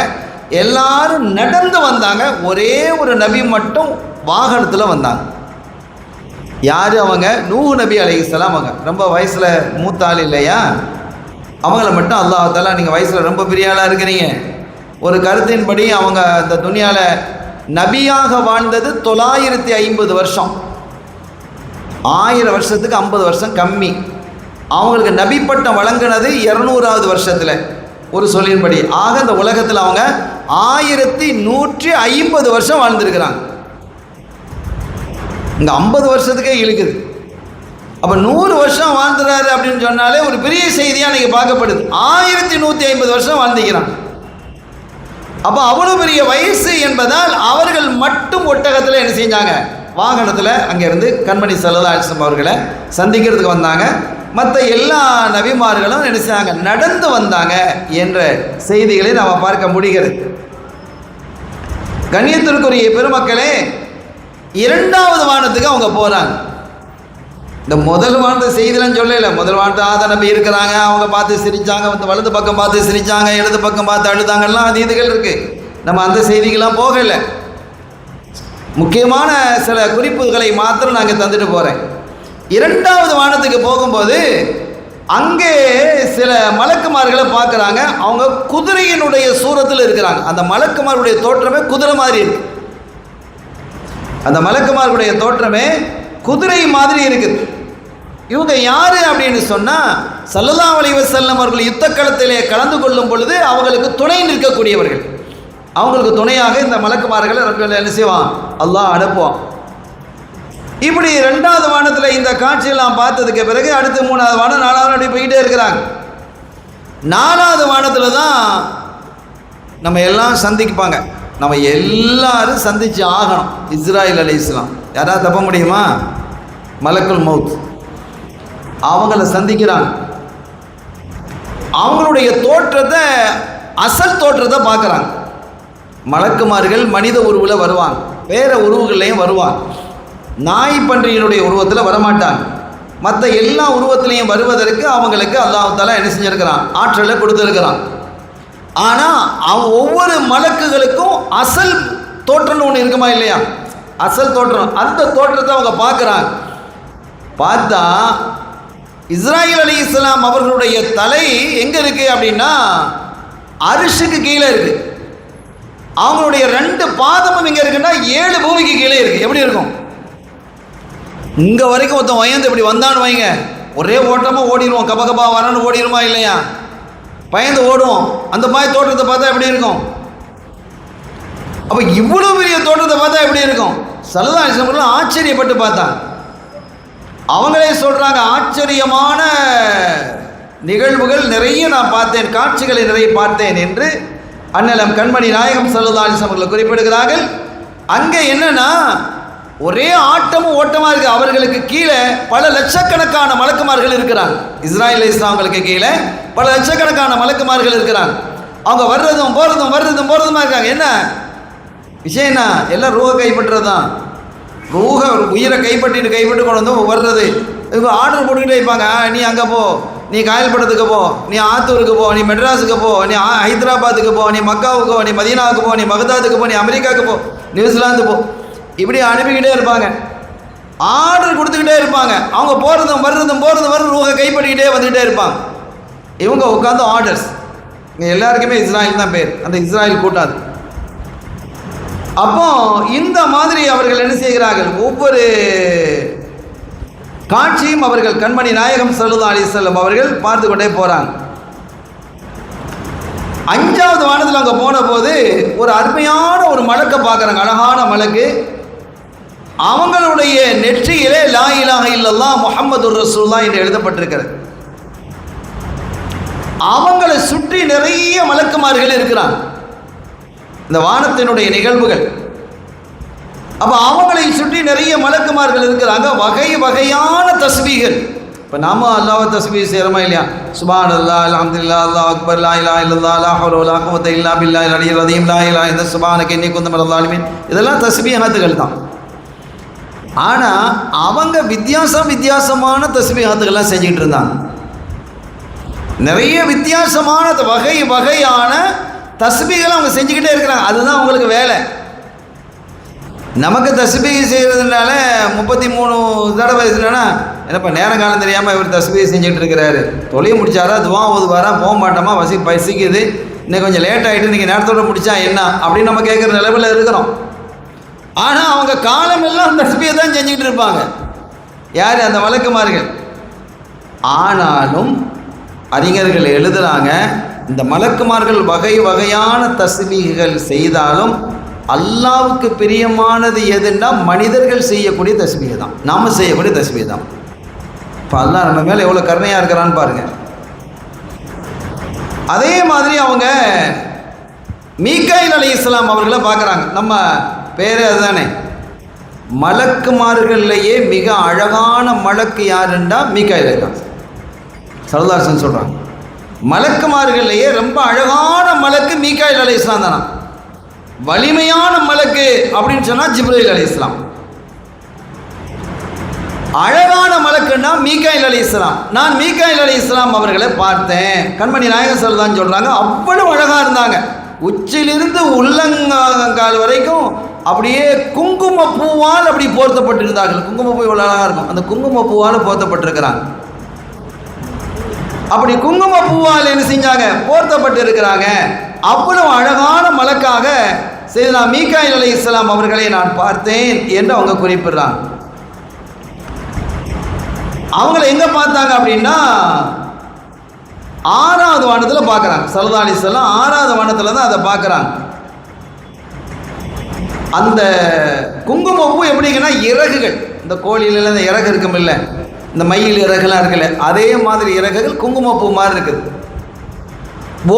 எல்லாரும் நடந்து வந்தாங்க. ஒரே ஒரு நபி மட்டும் வாகனத்தில் வந்தாங்க. யார் அவங்க? நூஹ் நபி அலைஹிஸ்ஸலாம். அவங்க ரொம்ப வயசில் மூத்த ஆள் இல்லையா, அவங்கள மட்டும் அல்லாஹ் தஆலா, நீங்கள் வயசில் ரொம்ப பெரிய ஆளாக இருக்கிறீங்க. ஒரு கருத்தின்படி அவங்க அந்த துனியாவில் நபியாக வாழ்ந்தது 950 வருஷம். 1000 வருஷத்துக்கு 50 வருஷம் கம்மி. அவங்களுக்கு நபி பட்டம் வழங்கினது 200வது வருஷத்தில் ஒரு சொல்லின்படி. ஆக இந்த உலகத்தில் அவங்க 1150 வருஷம் வாழ்ந்துருக்கிறாங்க. இங்கே 50 வருஷத்துக்கே இழுக்குது. அப்போ 100 வருஷம் வாழ்ந்துறாரு அப்படின்னு சொன்னாலே ஒரு பெரிய செய்தியாக இன்றைக்கி பார்க்கப்படுது. 1150 வருஷம் வாழ்ந்துக்கிறாங்க. அப்போ அவ்வளோ பெரிய வயசு என்பதால் அவர்கள் மட்டும் ஒட்டகத்தில் என்ன செஞ்சாங்க, வாகனத்தில் அங்கேருந்து கண்மணி ஸல்லல்லாஹு அலைஹி வஸல்லம் அவர்களை சந்திக்கிறதுக்கு வந்தாங்க. மற்ற எல்லா நபிமார்களும் என்ன செய்யாங்க, நடந்து வந்தாங்க என்ற செய்திகளை நாம் பார்க்க முடிகிறது. கண்ணியத்திற்குரிய பெருமக்களே, 2வது வானத்துக்கு அவங்க போகிறாங்க. இந்த முதல் வானத்தை செய்திலாம் சொல்லல. முதல் வானத்தை ஆத நபி இருக்கிறாங்க, அவங்க பார்த்து சிரித்தாங்க, வந்து வலது பக்கம் பார்த்து சிரித்தாங்க, இடது பக்கம் பார்த்து அழுதாங்கலாம், அது இதுகள் இருக்குது. நம்ம அந்த செய்திக்கெல்லாம் போகலை. முக்கியமான சில குறிப்புகளை மாத்திரம் நாங்கள் தந்துட்டு போகிறேன். 2வது வானத்துக்கு போகும்போது அங்கே சில மலக்குமார்களை பார்க்குறாங்க. அவங்க குதிரையினுடைய சூரத்தில் இருக்கிறாங்க. அந்த மலக்குமாருடைய தோற்றமே குதிரை மாதிரி இருக்கு. அந்த மலக்குமாருடைய தோற்றமே குதிரை மாதிரி இருக்குது. இவங்க யார் அப்படின்னு சொன்னால், ஸல்லல்லாஹு அலைஹி வஸல்லம் அவர்கள் யுத்த களத்திலே கலந்து கொள்ளும் பொழுது அவங்களுக்கு துணை நிற்கக்கூடியவர்கள். அவங்களுக்கு துணையாக இந்த மலக்குமார்களை ரப்பல் என்ன செய்வான், அல்லாஹ் அனுப்புவான். இப்படி 2வது வானத்தில் இந்த காட்சியெல்லாம் பார்த்ததுக்கு பிறகு அடுத்து 3வது வானம், 4வது அப்படி போயிட்டே இருக்கிறாங்க. 4வது வானத்தில் தான் நம்ம எல்லாம் சந்திப்பாங்க. நம்ம எல்லாரும் சந்தித்து ஆகணும். இஸ்ராயில் அலைஹிஸ்ஸலாம் யாராவது தப்ப முடியுமா? மலக்குல் மௌத் அவங்கள சந்திக்கிறாங்க. அவங்களுடைய தோற்றத்தை, அசல் தோற்றத்தை பார்க்குறாங்க. மலக்குமார்கள் மனித உருவில் வருவாங்க, வேறு உருவங்கள்லையும் வருவாங்க. நாய் பன்றியினுடைய உருவத்தில் வரமாட்டாங்க. மற்ற எல்லா உருவத்திலையும் வருவதற்கு அவங்களுக்கு அல்லாஹ் தஆலா என்ன செஞ்சுருக்கிறான், ஆற்றலை கொடுத்துருக்கிறான். ஆனால் அவன் ஒவ்வொரு மலக்குகளுக்கும் அசல் தோற்றம்னு ஒன்று இருக்குமா இல்லையா? அசல் தோற்றம், அந்த தோற்றத்தை அவங்க பார்க்குறாங்க. பார்த்தா இஸ்ராயில் அலைஹிஸ்ஸலாம் அவர்களுடைய தலை எங்கே இருக்குது அப்படின்னா அரிஷுக்கு கீழே இருக்குது. அவங்களுடைய 2 பாதமும் எங்கே இருக்குன்னா 7 பூமிக்கு கீழே இருக்குது. எப்படி இருக்கும்? இங்கே வரைக்கும் ஒருத்தன் வயந்து இப்படி வந்தான்னு வைங்க, ஒரே ஓட்டமாக ஓடிடுவோம், கபகபா வரன்னு ஓடிடுமா இல்லையா? பயந்து ஓடுவோம். அந்த மாதிரி தோற்றத்தை பார்த்தா எப்படி இருக்கும்? அப்போ இவ்வளோ பெரிய தோற்றத்தை பார்த்தா எப்படி இருக்கும்? ஸல்லல்லாஹு அலைஹி வஸல்லம் ஆச்சரியப்பட்டு பார்த்தாங்க. அவங்களே சொல்கிறாங்க, ஆச்சரியமான நிகழ்வுகள் நிறைய நான் பார்த்தேன், காட்சிகளை நிறைய பார்த்தேன் என்று அண்ணலம் கண்மணி நாயகம் ஸல்லல்லாஹு அலைஹி வஸல்லம் குறிப்பிடுகிறார்கள். அங்கே என்னன்னா ஒரே ஆட்டமும் ஓட்டமாக இருக்குது. அவர்களுக்கு கீழே பல லட்சக்கணக்கான மலக்குமார்கள் இருக்கிறாங்க. இஸ்ராயில் அலைஹிஸ்ஸலாம்களுக்கு கீழே பல லட்சக்கணக்கான மலக்குமார்கள் இருக்கிறாங்க. அவங்க வர்றதும் போகிறதுமா இருக்காங்க. என்ன விஷயம்? என்ன எல்லாம் ரூஹை கைப்பற்றுறது தான். ரூஹை உயிரை கைப்பட்டு கொண்டு வந்து வர்றது. இவங்க ஆர்டர் போட்டுக்கிட்டே இருப்பாங்க. நீ அங்கே போ, நீ காயல்படத்துக்கு போ, நீ ஆத்தூருக்கு போ, நீ மெட்ராஸுக்கு போ, நீ ஹைதராபாத்துக்கு போ, நீ மக்காவுக்கு போ, நீ மதீனாவுக்கு போ, நீ பகதாதுக்கு போ, நீ அமெரிக்காவுக்கு போ, நியூசிலாந்து போ, இப்படி அனுப்பிக்கிட்டே இருப்பாங்க. ஆர்டர் கொடுத்துக்கிட்டே இருப்பாங்க. அவங்க போகிறதும் ரூஹை கைப்பற்றிக்கிட்டே வந்துக்கிட்டே இருப்பாங்க. இவங்க உட்காந்து ஆர்டர்ஸ். இங்கே எல்லாருக்குமே இஸ்ராயில் தான் பேர், அந்த இஸ்ராயில் கூட்டாது. அப்போ இந்த மாதிரி அவர்கள் என்ன செய்கிறார்கள், ஒவ்வொரு காட்சியும் அவர்கள் கண்மணி நாயகம் ஸல்லல்லாஹு அலைஹி வஸல்லம் அவர்கள் பார்த்து கொண்டே போகிறாங்க. 5வது வானத்தில் அங்கே போன போது ஒரு அருமையான ஒரு மலக்கை பார்க்குறாங்க, அழகான மலக்கு. அவங்களுடைய நெற்றியிலே லா இலாஹ இல்லல்லாஹ் முஹம்மதுர் ரசூலுல்லாஹ் என்று எழுதப்பட்டிருக்கிறது. அவங்களை சுற்றி நிறைய மலக்குமார்கள் இருக்கிறாங்க. இந்த வானத்தினுடைய நிகழ்வுகள். அப்போ அவங்களை சுற்றி நிறைய மலக்குமார்கள் இருக்கிறாங்க. வகை வகையான தஸ்பீகள். இப்போ நாம அல்லாஹ் தஸ்பீஹ் செய்கிறோமா இல்லையா? சுப்ஹானல்லாஹ், அல்ஹம்துலில்லாஹ், அல்லாஹ் அக்பர், லா இலாஹ இல்லல்லாஹ், லா ஹவ்ல வலா குவத்த இல்லா பில்லாஹில் அலிய்யில் அஸீம், லா இலாஹ இல்லல்லாஹ், சுப்ஹானக இன்னி குன்து மினல் ஸாலிமீன். இதெல்லாம் தஸ்பீஹாத்துகள் தான். ஆனால் அவங்க வித்தியாசமான தஸ்பீஹாத்துகள்லாம் செஞ்சுக்கிட்டு இருந்தாங்க. நிறைய வித்தியாசமான வகை வகையான தஸ்பீகளை அவங்க செஞ்சுக்கிட்டே இருக்கிறாங்க. அதுதான் அவங்களுக்கு வேலை. நமக்கு தஸ்பீஹ் செய்கிறதுனால 33 தடவை என்னன்னா, என்னப்பா நேரம் காலம் தெரியாமல் இவர் தஸ்பீஹ் செஞ்சுக்கிட்டு இருக்கிறாரு, தொழிய முடிச்சாரா, துவா ஓதுவாரா, போக மாட்டோமா, பசிக்குது, இன்னும் கொஞ்சம் லேட் ஆகிட்டு நீங்கள் நேரத்தோடு முடித்தா என்ன அப்படின்னு நம்ம கேட்குற நிலவில் இருக்கிறோம். ஆனால் அவங்க காலமெல்லாம் தஸ்பீஹ் தான் செஞ்சுக்கிட்டு இருப்பாங்க. யார்? அந்த வழக்குமார்கள். ஆனாலும் அறிஞர்கள் எழுதுகிறாங்க, இந்த மலக்குமார்கள் வகை வகையான தஸ்பீஹ்கள் செய்தாலும் அல்லாஹ்வுக்கு பிரியமானது எதுன்னா மனிதர்கள் செய்யக்கூடிய தஸ்பீஹ் தான், நாம் செய்யக்கூடிய தஸ்பீஹ் தான். இப்போ அல்லாஹ் நம்ம மேலே எவ்வளோ கருணையாக இருக்கிறான்னு பாருங்கள். அதே மாதிரி அவங்க மீகாயில் அலைஹிஸ்ஸலாம் அவர்களை பார்க்குறாங்க. நம்ம பேர் அதுதானே, மலக்குமார்கள்லேயே மிக அழகான மலக்கு யாருண்டா மீகாயில் தான். ஸல்லல்லாஹு அலைஹி வஸல்லம் சொல்கிறாங்க, மலக்குமார்கள்லேயே ரொம்ப அழகான மலக்கு மீகாயில் அலைஹிஸ்ஸலாம் தானா. வலிமையான மலக்கு அப்படின்னு சொன்னால் ஜிப்ரீல் அலைஹிஸ்ஸலாம். அழகான மலக்குன்னா மீகாயில் அலைஹிஸ்ஸலாம். நான் மீகாயில் அலைஹிஸ்ஸலாம் அவர்களை பார்த்தேன். கண்மணி நாயகம் ஸல்லல்லாஹு சொல்கிறாங்க, அவ்வளவு அழகாக இருந்தாங்க. உச்சிலிருந்து உள்ளங்கால் வரைக்கும் அப்படியே குங்கும பூவால் அப்படி போர்த்தப்பட்டிருந்தார்கள். குங்குமப்பூ இவ்வளோ அழகாக இருக்கும், அந்த குங்கும பூவால் போர்த்தப்பட்டிருக்கிறாங்க. அப்படி குங்கும பூவால் என்ன செஞ்சாங்க, போர்த்தப்பட்டு இருக்கிறாங்க. அவ்வளவு அழகான மலக்காக சையதுனா மீகாயில் அலைஹிஸ்ஸலாம் அவர்களை நான் பார்த்தேன் என்று அவங்க குறிப்பிடுறாங்க. அவங்கள எங்கே பார்த்தாங்க அப்படின்னா 6வது வானத்தில் பார்க்குறாங்க. ஸல்லல்லாஹு அலைஹி வஸல்லம் 6வது வானத்தில் தான் அதை பார்க்குறாங்க. அந்த குங்குமப்பூ எப்படிங்கன்னா இறகுகள், இந்த கோழியில இந்த இறகு இருக்கும் இல்லை, இந்த மயில் இறகுலாம் இருக்குல்ல, அதே மாதிரி இறகுகள் குங்குமப்பூ மாதிரி இருக்குது.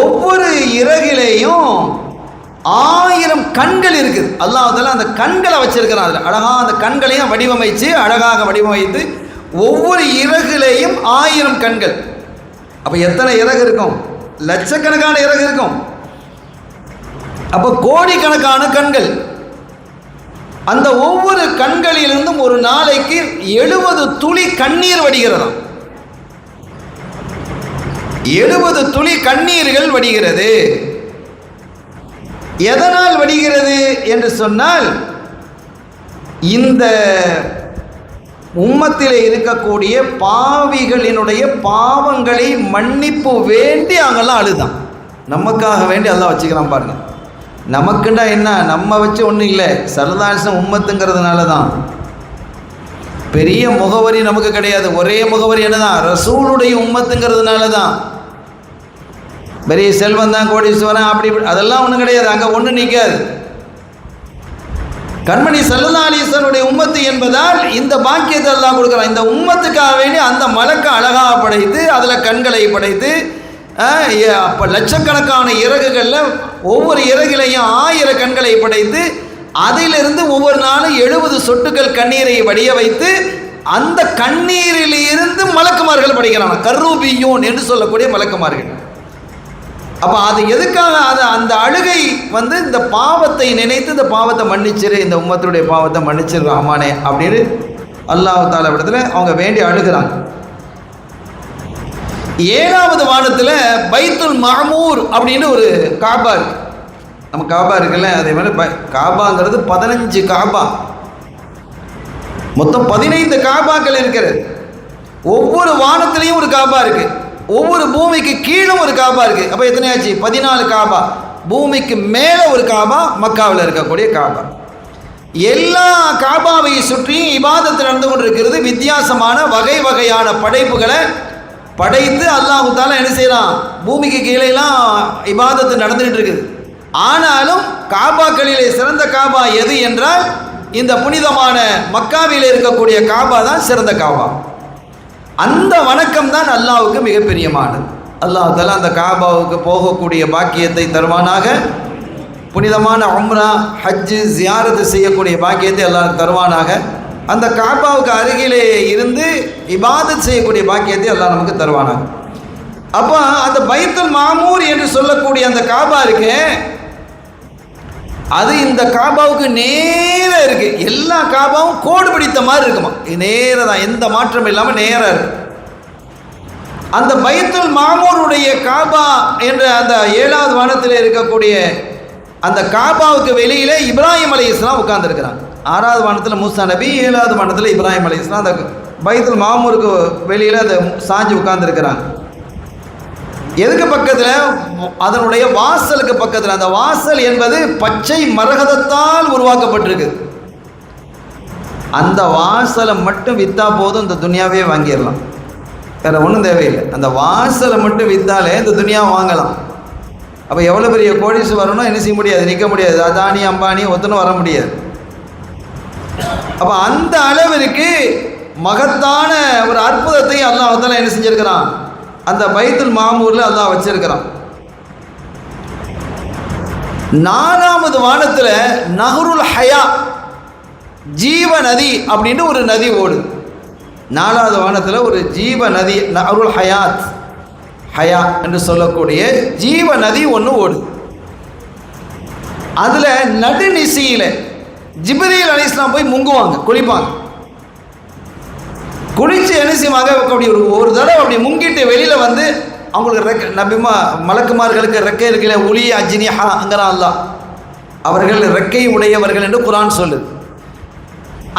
ஒவ்வொரு இறகிலையும் 1000 கண்கள் இருக்குது. அல்லாஹ் தஆலா அந்த கண்களை வச்சிருக்கிறான். அதில் அழகாக அந்த கண்களையும் வடிவமைச்சு அழகாக வடிவமைத்து ஒவ்வொரு இறகுலையும் 1000 கண்கள். அப்போ எத்தனை இறகு இருக்கும்? லட்சக்கணக்கான இறகு இருக்கும். அப்போ கோடிக்கணக்கான கண்கள். அந்த ஒவ்வொரு கண்களிலிருந்தும் ஒரு நாளைக்கு 70 துளி கண்ணீர் வடிகிறதாம். 70 துளி கண்ணீர்கள் வடிகிறது. எதனால் வடிகிறது என்று சொன்னால், இந்த உம்மத்திலே இருக்கக்கூடிய பாவிகளினுடைய பாவங்களை மன்னிப்பு வேண்டி அவங்கெல்லாம் அழுதான். நமக்காக வேண்டி அல்லாஹ் வச்சுக்கிறான் பாருங்க. நமக்குண்டா என்ன, நம்ம வச்சு ஒன்றும் இல்லை, ஸல்லல்லாஹு அலைஹி வஸல்லம் உம்மத்துங்கிறதுனால தான். பெரிய முகவரி நமக்கு கிடையாது. ஒரே முகவரி என்னதான், ரசூலுடைய உம்மத்துங்கிறதுனால தான். பெரிய செல்வம் தான், கோடீஸ்வரன் அப்படி அதெல்லாம் ஒன்றும் கிடையாது. அங்கே ஒன்றும் நிற்காது. கண்மணி ஸல்லல்லாஹு அலைஹி வஸல்லம் உம்மத்து என்பதால் இந்த பாக்கியத்தை எல்லாம் கொடுக்குறான். இந்த உம்மத்துக்காக வேண்டி அந்த மலக்கை அழகாக படைத்து அதில் கண்களை படைத்து அப்போ லட்சக்கணக்கான இறகுகளில் ஒவ்வொரு இறகிலையும் 1000 கண்களை படைத்து அதிலிருந்து ஒவ்வொரு நாளும் 70 சொட்டுக்கள் கண்ணீரை வடிய வைத்து அந்த கண்ணீரில் இருந்து மலக்குமார்கள் படைக்கிறாங்க. கர்ரூபியூன் என்று சொல்லக்கூடிய மலக்குமார்கள். அப்போ அது எதுக்காக, அது அந்த அழுகை இந்த பாவத்தை நினைத்து இந்த பாவத்தை மன்னிச்சிரு, இந்த உம்மத்துடைய பாவத்தை மன்னிச்சிரு ரஹ்மானே அப்படின்னு அல்லாஹ் தஆலா இடத்துல அவங்க வேண்டி அழுகிறாங்க. 7வது வானத்தில் பைத்துல் மஅமூர் அப்படின்னு ஒரு காபா இருக்கு. நம்ம காபா இருக்குல்ல, அதே மாதிரி காபாங்கிறது 15 காபா, மொத்தம் 15 காபாக்கள் இருக்கிறது. ஒவ்வொரு வானத்திலையும் ஒரு காபா இருக்கு. ஒவ்வொரு பூமிக்கு கீழும் ஒரு காபா இருக்கு. அப்போ எத்தனை ஆச்சு? 14 காபா. பூமிக்கு மேலே ஒரு காபா, மக்காவில் இருக்கக்கூடிய காபா. எல்லா காபாவை சுற்றியும் இபாதத்து நடந்து கொண்டிருக்கிறது. வித்தியாசமான வகை வகையான படைப்புகளை படைத்து அல்லாஹ் தஆலா என்ன செய்யலாம், பூமிக்கு கீழேலாம் இபாதத்து நடந்துகிட்டு இருக்குது. ஆனாலும் காபாக்களிலே சிறந்த காபா எது என்றால் இந்த புனிதமான மக்காவில் இருக்கக்கூடிய காபா தான் சிறந்த காபா. அந்த வணக்கம் தான் அல்லாஹ்வுக்கு மிக பிரியமானது. அல்லாஹ் தஆலா அந்த காபாவுக்கு போகக்கூடிய பாக்கியத்தை தருவானாக. புனிதமான உம்ரா, ஹஜ்ஜு, ஜியாரத்து செய்யக்கூடிய பாக்கியத்தை அல்லாஹ் தருவானாக. அந்த காபாவுக்கு அருகிலே இருந்து இபாதத் செய்யக்கூடிய பாக்கியத்தை அல்லாஹ் நமக்கு தருவானாக. அப்போ அந்த பைத்துல் மாமூர் என்று சொல்லக்கூடிய அந்த காபா இருக்கு, அது இந்த காபாவுக்கு நேராக இருக்கு. எல்லா காபாவும் கோடு பிடித்த மாதிரி இருக்குமா, நேராக தான், எந்த மாற்றம் இல்லாமல் நேராக இருக்கு. அந்த பைத்துல் மாமூருடைய காபா என்ற அந்த 7வது வானத்தில் இருக்கக்கூடிய அந்த காபாவுக்கு வெளியில இப்ராஹிம் அலைஹிஸ்ஸலாம் உட்கார்ந்துருக்கிறாங்க. 6வது வானத்தில் மூசா நபி, 7வது வானத்தில் இப்ராஹிம் அலைஹிஸ்ஸலாம் அந்த பைத்துல் மாமூருக்கு வெளியில் அதை சாஞ்சு உட்கார்ந்துருக்கிறாங்க. எதுக்கு பக்கத்தில்? அதனுடைய வாசலுக்கு பக்கத்தில். அந்த வாசல் என்பது பச்சை மரகதத்தால் உருவாக்கப்பட்டிருக்கு. அந்த வாசலை மட்டும் விற்றா போதும் இந்த துனியாவே வாங்கிடலாம், வேறு ஒன்றும் தேவையில்லை. அந்த வாசலை மட்டும் விற்றாலே இந்த துனியாவை வாங்கலாம். அப்போ எவ்வளோ பெரிய கோடீஸ் வரணும், என்ன செய்ய முடியாது, நிற்க முடியாது. அதானி அம்பானி ஒத்தனும் வர முடியாது. அப்போ அந்த அளவிற்கு மகத்தான ஒரு அற்புதத்தை அல்லாஹ் என்ன செஞ்சிருக்கிறான், அந்த பைத்துல் மாமூரில் அல்லாஹ் வச்சிருக்கிறான். 4வது வானத்தில் நஹ்ருல் ஹயா, ஜீவ நதி அப்படின்னு ஒரு நதி ஓடுது. 4வது வானத்தில் ஒரு ஜீவ நதி, நஹ்ருல் ஹயாத், ஹயா என்று சொல்லக்கூடிய ஜீவ நதி ஒன்று ஓடுது. அதில் நடுநிசையில் ஜிப்ரீல் அலைஹிஸ்ஸலாம் போய் முங்குவாங்க, குளிப்பாங்க. குளிச்சு என்ன செய்வாங்க, அப்படி ஒரு தடவை அப்படி முங்கிட்டு வெளியில் வந்து அவங்களுக்கு நபிமா மலக்குமார்களுக்கு ரெக்கை இருக்கல, ஒளி அஜ்னிஹாங்கிறான் அல்லாஹ், அவர்கள் ரெக்கை உடையவர்கள் என்று குர்ஆன் சொல்லுது.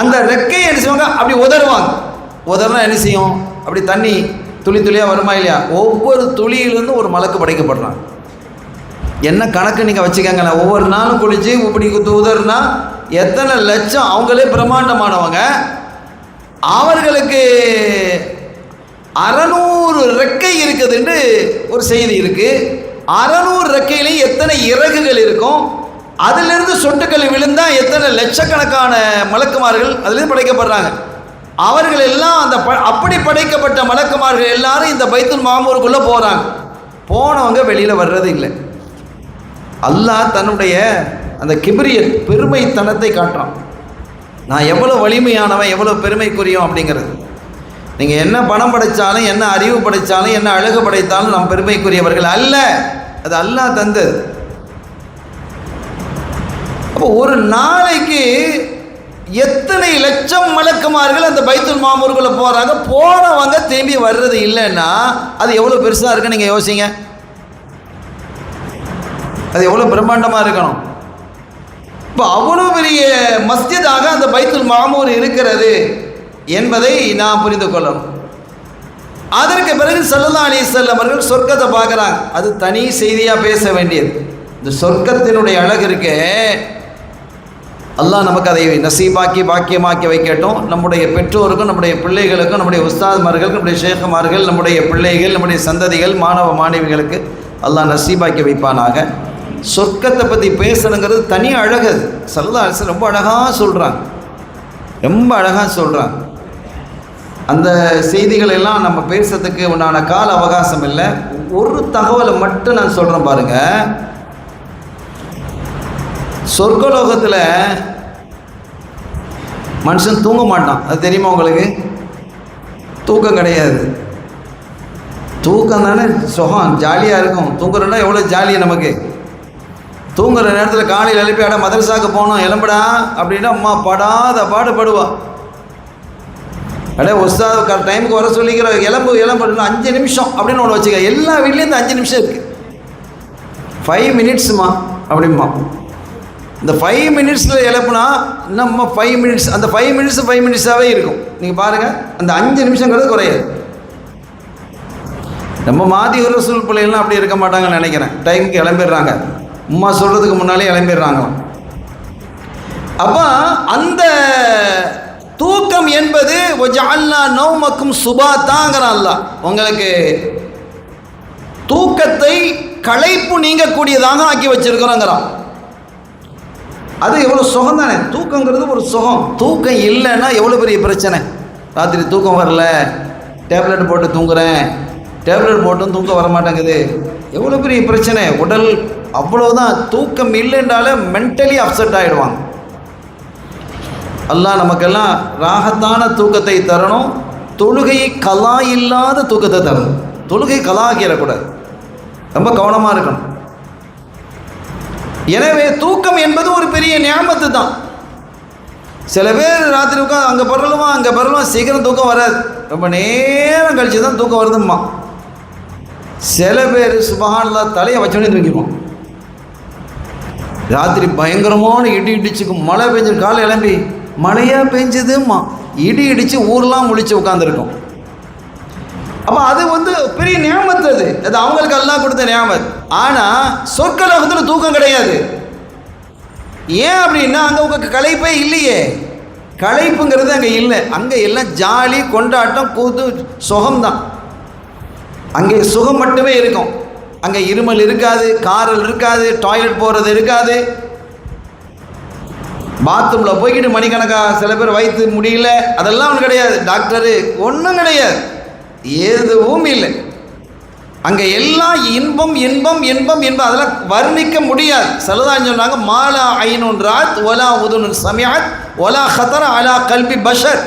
அந்த ரெக்கையை என்ன செய்வாங்க, அப்படி உதறுவாங்க. உதறினா என்ன செய்யும், அப்படி தண்ணி துளி துளியாக வருமா இல்லையா, ஒவ்வொரு துளியிலிருந்து ஒரு மலக்கு படைக்கப்படுறாங்க. என்ன கணக்கு நீங்கள் வச்சுக்கங்களேன், ஒவ்வொரு நாளும் குளிச்சு இப்படி உதறுனா எத்தனை லட்சம், அவங்களே பிரம்மாண்டமானவங்க. அவர்களுக்கு 600 ரெக்கை இருக்குதுன்னு ஒரு செய்தி இருக்குது. 600 ரெக்கையிலையும் எத்தனை இறகுகள் இருக்கும், அதிலிருந்து சொட்டுக்கள் விழுந்தால் எத்தனை லட்சக்கணக்கான மலக்குமார்கள் அதிலிருந்து படைக்கப்படுறாங்க. அவர்கள் எல்லாம் அந்த அப்படி படைக்கப்பட்ட மலக்குமார்கள் எல்லாரும் இந்த பைத்துல் மாமூருக்குள்ளே போகிறாங்க. போனவங்க வெளியில் வர்றது இல்லை. அல்லாஹ் தன்னுடைய அந்த கிப்ரியத், பெருமைத்தனத்தை காட்டுறான். நான் எவ்வளோ வலிமையானவன், எவ்வளோ பெருமைக்குரியோம் அப்படிங்கிறது. நீங்கள் என்ன பணம் படைத்தாலும், என்ன அறிவு படைத்தாலும், என்ன அழகு படைத்தாலும் நாம் பெருமைக்குரியவர்கள் அல்ல. அது அல்லாஹ் தந்தது. அப்போ ஒரு நாளைக்கு எத்தனை லட்சம் மலக்குமார்கள் அந்த பைத்துல் மாமூருக்குள்ளே போகிறாங்க. போனவங்க திரும்பி வர்றது இல்லைன்னா அது எவ்வளோ பெருசாக இருக்குன்னு நீங்கள் யோசிங்க. அது எவ்வளோ பிரம்மாண்டமாக இருக்கணும். இப்போ அவ்வளோ பெரிய மஸ்ஜிதாக அந்த பைத்துல் மாமூர் இருக்கிறது என்பதை நாம் புரிந்து கொள்ளணும். அதற்கு பிறகு ஸல்லல்லாஹு அலைஹி வஸல்லம் அவர்கள் சொர்க்கத்தை பார்க்குறாங்க. அது தனி செய்தியாக பேச வேண்டியது. இந்த சொர்க்கத்தினுடைய அழகு இருக்கே, அல்லாஹ் நமக்கு அதை நசீபாக்கி பாக்கியமாக்கி வைக்கட்டும். நம்முடைய பெற்றோருக்கும், நம்முடைய பிள்ளைகளுக்கும், நம்முடைய உஸ்தாத்மார்களுக்கும், நம்முடைய ஷேഖமார்கள், நம்முடைய பிள்ளைகள், நம்முடைய சந்ததிகள், மாணவ மாணவிகளுக்கு அல்லாஹ் நசீபாக்கி வைப்பானாக. சொர்க்கத்தை பற்றி பேசணுங்கிறது தனி அழகு. ஸல்லல்லாஹு அலைஹி வஸல்லம் ரொம்ப அழகாக சொல்கிறாங்க, ரொம்ப அழகாக சொல்கிறாங்க. அந்த செய்திகளெல்லாம் நம்ம பேசுறதுக்கு உண்டான கால அவகாசம் இல்லை. ஒரு தகவலை மட்டும் நான் சொல்கிறேன் பாருங்கள். சொர்க்கலோகத்தில் மனுஷன் தூங்க மாட்டான். அது தெரியுமா உங்களுக்கு? தூக்கம் கிடையாது. தூக்கம் தானே சுகம், ஜாலியாக இருக்கும். தூங்குறோன்னா எவ்வளோ ஜாலியாக நமக்கு. தூங்குற நேரத்தில் காலையில் எழுப்பி அட மதரசாவுக்கு போகணும் எலும்புடா அப்படின்னா அம்மா படாத பாடுபடுவா. அடே உஸ்தாத் டைமுக்கு வர சொல்லிக்கிற, எலும்பு 5 நிமிஷம் அப்படின்னு ஒன்று வச்சுக்க. எல்லா வீட்லேயும் இந்த 5 நிமிஷம் இருக்குது. 5 மினிட்ஸுமா அப்படிமா. இந்த 5 மினிட்ஸில் எழுப்புனா நம்ம 5 மினிட்ஸ், அந்த 5 மினிட்ஸாகவே இருக்கும். நீங்கள் பாருங்கள், அந்த 5 நிமிஷங்கிறது குறையாது. நம்ம மாதி ரசூல் பிள்ளைகள்லாம் அப்படி இருக்க மாட்டாங்கன்னு நினைக்கிறேன். டைமுக்கு கிளம்பிடுறாங்க, உம்மா சொல்கிறதுக்கு முன்னாலே கிளம்பிடுறாங்களாம். அப்போ அந்த தூக்கம் என்பது வஜஅல்னா நௌமக்கும் சுபாத்தாங்கிறான் அல்லாஹ். உங்களுக்கு தூக்கத்தை களைப்பு நீங்கக்கூடியதாக ஆக்கி வச்சிருக்கிறோங்கிறான். அது எவ்வளோ சுகம் தானே. தூக்கங்கிறது ஒரு சுகம். தூக்கம் இல்லைன்னா எவ்வளோ பெரிய பிரச்சனை. ராத்திரி தூக்கம் வரல, டேப்லெட் போட்டு தூங்குறேன், டேப்லெட் போட்டும் தூக்கம் வர மாட்டேங்குது, எவ்வளோ பெரிய பிரச்சனை. உடல் அவ்வளோதான். தூக்கம் இல்லைன்றாலே மென்டலி அப்செட் ஆகிடுவாங்க. அல்லாஹ் நமக்கெல்லாம் ராகத்தான தூக்கத்தை தரணும். தொழுகை கலா இல்லாத தூக்கத்தை தரணும். தொழுகை கலா ஆக்கிடக்கூடாது. ரொம்ப கவனமாக இருக்கணும். எனவே தூக்கம் என்பது ஒரு பெரிய நியாமத்து தான். சில பேர் ராத்திரி உட்காந்து அங்கே பரலுமா அங்கே பரலுமா, சீக்கிரம் தூக்கம் வராது. ரொம்ப நேரம் கழிச்சு தான் தூக்கம் வருதும்மா. சில பேர் சுபஹானல்லாஹ் தலையை வச்சோடனே தூங்கிடுவோம். ராத்திரி பயங்கரமான இடி இடிச்சுக்கும், மழை பெஞ்சு காலை கிளம்பி மழையாக பெஞ்சதும்மா, இடி இடித்து ஊரெலாம் முழிச்சு உட்காந்துருக்கும். அப்போ அது பெரிய நியாமத்து. அது அவங்களுக்கு அல்லாஹ் கொடுத்த நியாமத். ஆனால் சொர்க்கலோகத்தில் தூக்கம் கிடையாது. ஏன் அப்படின்னா அங்கே உங்களுக்கு களைப்பே இல்லையே. களைப்புங்கிறது அங்கே இல்லை. அங்கே எல்லாம் ஜாலி, கொண்டாட்டம், கூத்து, சுகம்தான். அங்கே சுகம் மட்டுமே இருக்கும். அங்கே இருமல் இருக்காது, காரல் இருக்காது, டாய்லெட் போகிறது இருக்காது. பாத்ரூமில் போய்கிட்டு மணிக்கணக்காக சில பேர் வயிற்று முடியல, அதெல்லாம் ஒன்றும் கிடையாது. டாக்டரு ஒன்றும் கிடையாது, எதுவும் இல்லை. அங்கே எல்லாம் இன்பம் இன்பம் இன்பம் இன்பம், அதெல்லாம் வர்ணிக்க முடியாது. சலதான் சொன்னாங்க, மாலா ஐனுன் ராத் ஒலா உதுனுன் சமியாத் ஒலா ஹதர அலா கல்பி பஷர்.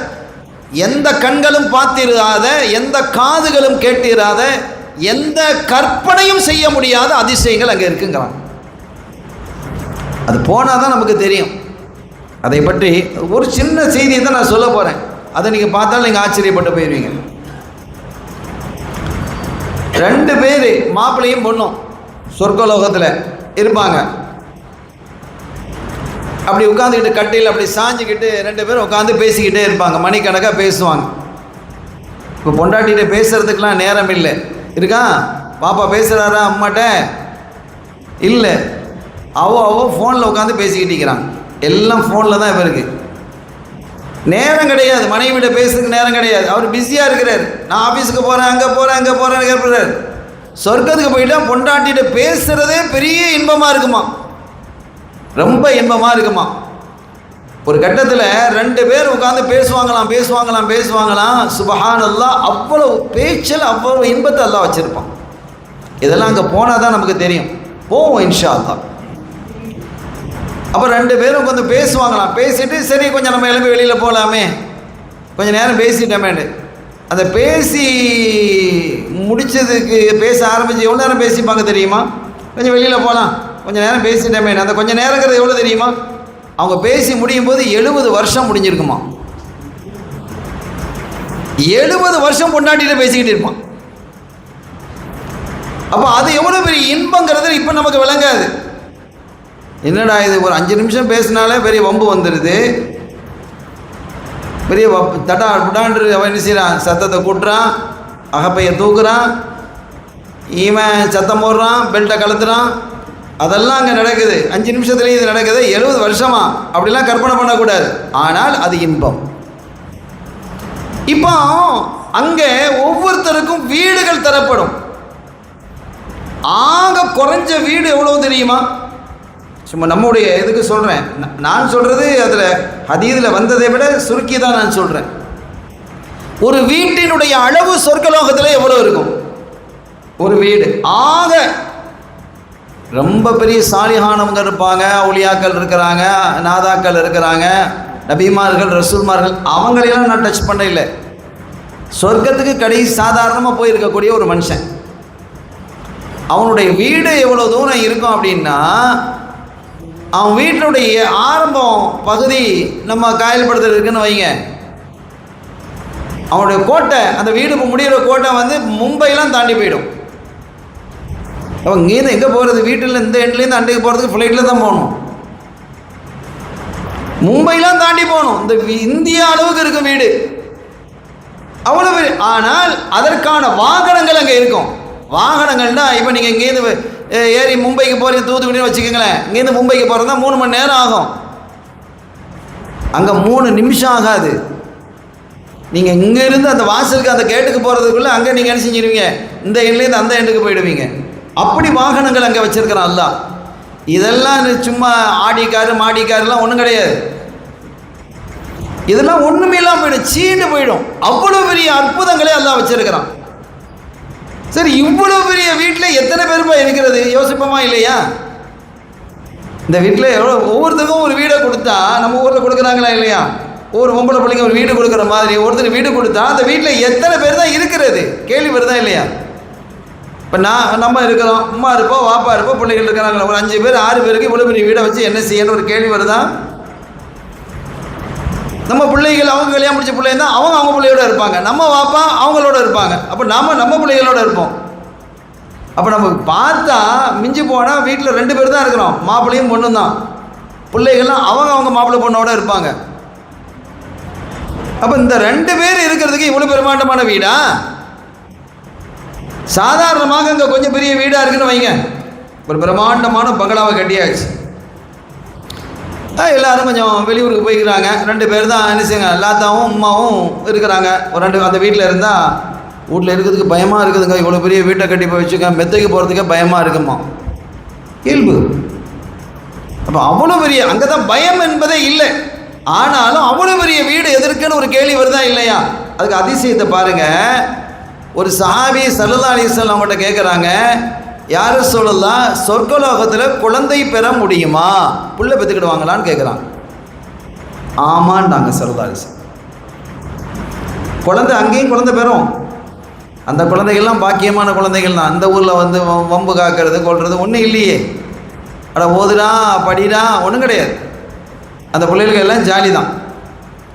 எந்த கண்களும் பார்த்திராத, எந்த காதுகளும் கேட்டிராத, எந்த கற்பனையும் செய்ய முடியாத அதிசயங்கள் அங்கே இருக்குங்கிறாங்க. அது போனால் தான் நமக்கு தெரியும். அதை பற்றி ஒரு சின்ன செய்தியை தான் நான் சொல்ல போகிறேன். அதை நீங்கள் பார்த்தாலும் நீங்கள் ஆச்சரியப்பட்டு போயிடுவீங்க. 2 பேர் மாப்பிள்ளையும் பொண்ணும் சொர்க்கலோகத்தில் இருப்பாங்க. அப்படி உட்காந்துக்கிட்டு கட்டையில் அப்படி சாஞ்சிக்கிட்டு 2 பேரும் உட்காந்து பேசிக்கிட்டே இருப்பாங்க, மணிக்கணக்காக பேசுவாங்க. இப்போ பொண்டாட்டிகிட்ட பேசுகிறதுக்கெலாம் நேரம் இல்லை. இருக்கா பாப்பா பேசுகிறாரா அம்மாட்ட? இல்லை, அவ ஃபோனில் உட்காந்து பேசிக்கிட்டு இருக்கிறான். எல்லாம் ஃபோனில் தான் இப்போ இருக்குது. நேரம் கிடையாது, மனைவியிட பேசுறதுக்கு நேரம் கிடையாது. அவர் பிஸியாக இருக்கிறார். நான் ஆஃபீஸுக்கு போகிறேன், அங்கே போகிறேன், அங்கே போகிறேன்னு கேட்குறாரு. சொர்க்கத்துக்கு போயிட்டா பொண்டாட்டிகிட்ட பேசுகிறதே பெரிய இன்பமாக இருக்குமா, ரொம்ப இன்பமாக இருக்குமா. ஒரு கட்டத்தில் 2 பேர் உட்காந்து பேசுவாங்களாம். சுபஹானல்லாஹ், அவ்வளோ பேச்சில் அவ்வளோ இன்பத்தை அல்லாஹ் வச்சுருப்பான். இதெல்லாம் அங்கே போனால் தான் நமக்கு தெரியும். போவோம் இன்ஷா அல்லாஹ். அப்போ 2 பேரும் உட்காந்து பேசுவாங்களாம். பேசிட்டு சரி கொஞ்சம் நம்ம எழுப்பி வெளியில் போகலாமே, கொஞ்சம் நேரம் பேசிட்டோமேன்னு. அந்த பேசி முடித்ததுக்கு பேச ஆரம்பித்து எவ்வளோ நேரம் பேசிப்பாங்க தெரியுமா? கொஞ்சம் வெளியில் போகலாம், கொஞ்சம் நேரம் பேசிட்டோமே. அந்த கொஞ்சம் நேரங்கிறது எவ்வளோ தெரியுமா? அவங்க பேசி முடியும் போது 70 வருஷம் முடிஞ்சிருக்குமா. 70 வருஷம் பொண்டாட்டிகிட்ட பேசிக்கிட்டு இருப்பான். அப்போ அது எவ்வளோ பெரிய இன்பங்கிறது இப்போ நமக்கு விளங்காது. என்னடா இது, ஒரு 5 நிமிஷம் பேசினாலே பெரிய வம்பு வந்துடுது, பெரிய தடா புடான்று. அவன் என்ன செய்கிறான், சத்தத்தை கூட்டுறான், அகப்பையை தூக்குறான், இவன் சத்தம் போடுறான், பெல்ட்டை கலத்துறான். அதெல்லாம் அங்கே நடக்குது. 5 நிமிஷத்துலேயும் இது நடக்குது. 70 வருஷமா அப்படிலாம் கற்பனை பண்ணக்கூடாது. ஆனால் அது இன்பம். இப்போ அங்கே ஒவ்வொருத்தருக்கும் வீடுகள் தரப்படும். ஆக குறைஞ்ச வீடு எவ்வளோ தெரியுமா? சும்மா நம்முடைய இதுக்கு சொல்கிறேன். நான் சொல்கிறது அதில் ஹதீஸில் வந்ததை விட சுருக்கி தான் நான் சொல்கிறேன். ஒரு வீட்டினுடைய அளவு சொர்க்கலோகத்தில் எவ்வளோ இருக்கும்? ஒரு வீடு ஆக ரொம்ப பெரிய சாலிஹானவங்க இருப்பாங்க, ஒளியாக்கள் இருக்கிறாங்க, நாதாக்கள் இருக்கிறாங்க, நபிமார்கள், ரசூல்மார்கள், அவங்களெல்லாம் நான் டச் பண்ண இல்லை. சொர்க்கத்துக்கு கடைசி சாதாரணமாக போயிருக்கக்கூடிய ஒரு மனுஷன், அவனுடைய வீடு எவ்வளோ தூரம் இருக்கும் அப்படின்னா, அவன் வீட்டினுடைய ஆரம்பம் பகுதி நம்ம காயல்படுத்துறது இருக்குன்னு வைங்க, அவனுடைய கோட்டை, அந்த வீடு முடிகிற கோட்டை வந்து மும்பைலாம் தாண்டி போயிடும். அப்போ இங்கேருந்து எங்கே போகிறது? வீட்டில் இந்த எண்ட்லேருந்து அண்டைக்கு போகிறதுக்கு ஃப்ளைட்டில் தான் போகணும். மும்பைலாம் தாண்டி போகணும். இந்த இந்தியா அளவுக்கு இருக்கும் வீடு, அவ்வளோ பெரிய. ஆனால் அதற்கான வாகனங்கள் அங்கே இருக்கும். வாகனங்கள்னா இப்போ நீங்கள் இங்கேருந்து ஏறி மும்பைக்கு போகிறீங்க, தூத்துக்குடின்னு வச்சுக்கோங்களேன். இங்கேருந்து மும்பைக்கு போகிறதா 3 மணி நேரம் ஆகும். அங்கே 3 நிமிஷம் ஆகாது. நீங்கள் இங்கேருந்து அந்த வாசலுக்கு அந்த கேட்டுக்கு போகிறதுக்குள்ளே அங்கே நீங்கள் என்ன செஞ்சிருவீங்க, இந்த எண்ட்லேருந்து அந்த எண்டுக்கு போயிடுவீங்க. அப்படி வாகனங்கள் அங்கே வச்சுருக்கிறான் அல்லாஹ். இதெல்லாம் சும்மா ஆடி காரு மாடி காருலாம் ஒன்றும் கிடையாது. இதெல்லாம் ஒன்றுமே இல்லாமல் போயிடும், சீண்டு போயிடும். அவ்வளோ பெரிய அற்புதங்களே அல்லாஹ் வச்சுருக்கிறான். சரி, இவ்வளோ பெரிய வீட்டில் எத்தனை பேருமா இருக்கிறது யோசிப்போமா இல்லையா? இந்த வீட்டில் எவ்வளோ, ஒவ்வொருத்தருக்கும் ஒரு வீடை கொடுத்தா, நம்ம ஊரில் கொடுக்குறாங்களா இல்லையா? ஒவ்வொரு பொம்பளை பிள்ளைங்க ஒரு வீடு கொடுக்குற மாதிரி ஒருத்தர் வீடு கொடுத்தா அந்த வீட்டில் எத்தனை பேர் தான் இருக்கிறது கேள்வி வருதா இல்லையா? இப்போ நம்ம இருக்கிறோம், அம்மா இருப்போம், வாப்பா இருப்போம், பிள்ளைகள் இருக்கிறாங்களா, ஒரு 5 பேர் 6 பேருக்கு இவ்வளோ பெரிய வீடை வச்சு என்ன செய்யணும் ஒரு கேள்வி வருதா? நம்ம பிள்ளைகள் அவங்க கல்யாணம் முடிச்ச பிள்ளைங்க தான் அவங்க பிள்ளையோட இருப்பாங்க, நம்ம வாப்பா அவங்களோட இருப்பாங்க. அப்போ நம்ம பிள்ளைகளோட இருப்போம். அப்போ நம்ம பார்த்தா மிஞ்சி போனால் வீட்டில் 2 பேர் தான் இருக்கிறோம், மாப்பிள்ளையும் பொண்ணும் தான். பிள்ளைகள்லாம் அவங்க மாப்பிள்ளை பொண்ணோட இருப்பாங்க. அப்போ இந்த 2 பேர் இருக்கிறதுக்கு இவ்வளோ பிரமாண்டமான வீடா? சாதாரணமாக இங்கே கொஞ்சம் பெரிய வீடாக இருக்குன்னு வைங்க, ஒரு பிரமாண்டமான பங்களாவை கட்டியாச்சு. எல்லோரும் கொஞ்சம் வெளியூருக்கு போய்க்கிறாங்க. 2 பேர் தான் என்ன செய்யுங்க, லாத்தாவும் அம்மாவும் இருக்கிறாங்க. ஒரு 2 அந்த வீட்டில் இருந்தால் வீட்டில் இருக்கிறதுக்கு பயமாக இருக்குதுங்க, இவ்வளோ பெரிய வீட்டை கட்டி போய் வச்சுக்க, மெத்தைக்கு போகிறதுக்கே பயமாக இருக்குமா, இயல்பு. அப்போ அவ்வளோ பெரிய, அங்கே தான் பயம் என்பதே இல்லை. ஆனாலும் அவ்வளோ பெரிய வீடு எதற்குன்னு ஒரு கேள்வி வருதா இல்லையா? அதுக்கு அதிசயத்தை பாருங்கள். ஒரு சஹாபி ஸல்லல்லாஹு அலைஹி வஸல்லம் அவங்கள்ட்ட கேட்குறாங்க, யார் ரசூலல்லாஹ், சொர்க்கலோகத்தில் குழந்தை பெற முடியுமா, புள்ள பெற்றுக்கிடுவாங்களான்னு கேட்குறாங்க. ஆமாண்டாங்க ஸல்லல்லாஹு அலைஹி வஸல்லம். குழந்தை அங்கேயும் குழந்தை பெறும். அந்த குழந்தைகள்லாம் பாக்கியமான குழந்தைகள் தான். அந்த ஊரில் வந்து வம்பு காக்கிறது கொள்வது ஒன்றும் இல்லையே. அட ஓதுடா படிடா ஒன்றும் கிடையாது. அந்த பிள்ளைகளுக்கு எல்லாம் ஜாலி தான்,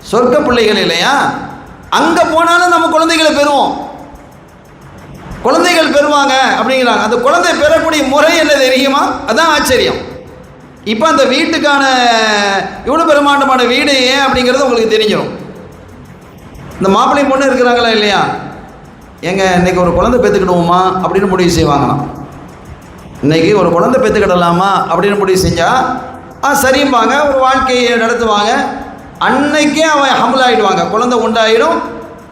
சொர்க்க பிள்ளைகள் இல்லையா? அங்கே போனாலும் நம்ம குழந்தைகளை பெறுவோம், குழந்தைகள் பெறுவாங்க அப்படிங்கிறாங்க. அந்த குழந்தை பெறக்கூடிய முறை என்ன தெரியுமா? அதான் ஆச்சரியம். இப்போ அந்த வீட்டுக்கான இவ்வளோ பிரமாண்டமான வீடு ஏன் அப்படிங்கிறது உங்களுக்கு தெரிஞ்சிடும். இந்த மாப்பிள்ளை பொண்ணு இருக்கிறாங்களா இல்லையா, எங்க இன்றைக்கி ஒரு குழந்தை பெற்றுக்கிடுவோமா அப்படின்னு முடிவு செய்வாங்களாம். இன்றைக்கி ஒரு குழந்தை பெற்றுக்கிடலாமா அப்படின்னு முடிவு செஞ்சால் சரிம்பாங்க, ஒரு வாழ்க்கையை நடத்துவாங்க. அன்னைக்கே அவன் ஹம்பிள் ஆகிடுவாங்க, குழந்தை உண்டாயிடும்,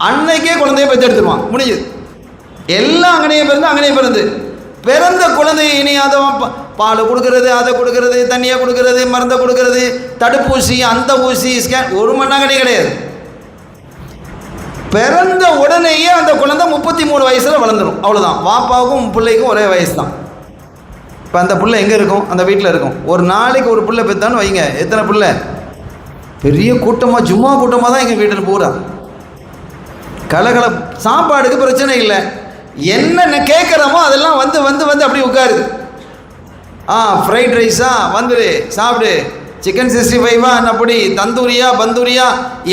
அன்னைக்கே குழந்தைய பெற்றெடுத்துருவான், முடியுது. எல்லாம் அங்கனையே பிறந்து பிறந்த குழந்தைய இனி அதை பால் கொடுக்கறது, அதை கொடுக்கறது, தண்ணியை கொடுக்கறது, மருந்தை கொடுக்கறது, தடுப்பூசி, அந்த ஊசி, ஸ்கேன், ஒரு மண்ணாங்கனே கிடையாது. பிறந்த உடனேயே அந்த குழந்தை 33 வயசில் வளர்ந்துடும், அவ்வளோதான். வாப்பாவுக்கும் பிள்ளைக்கும் ஒரே வயசு தான். இப்போ அந்த பிள்ளை எங்கே இருக்கும்? அந்த வீட்டில் இருக்கும். ஒரு நாளைக்கு ஒரு பிள்ளை பெற்றான்னு வைங்க, எத்தனை பிள்ளை? பெரிய கூட்டமாக, ஜும்மா கூட்டமாக தான் எங்கள் வீட்டில் பூரா. கலகல சாப்பாடுக்கு பிரச்சனை இல்லை, என்னென்ன கேட்குறோமோ அதெல்லாம் வந்து வந்து வந்து அப்படி உட்காருது. ஃப்ரைட் ரைஸா வந்துடு சாப்பிடு, சிக்கன் 65வா அப்படி, தந்தூரியா பந்தூரியா,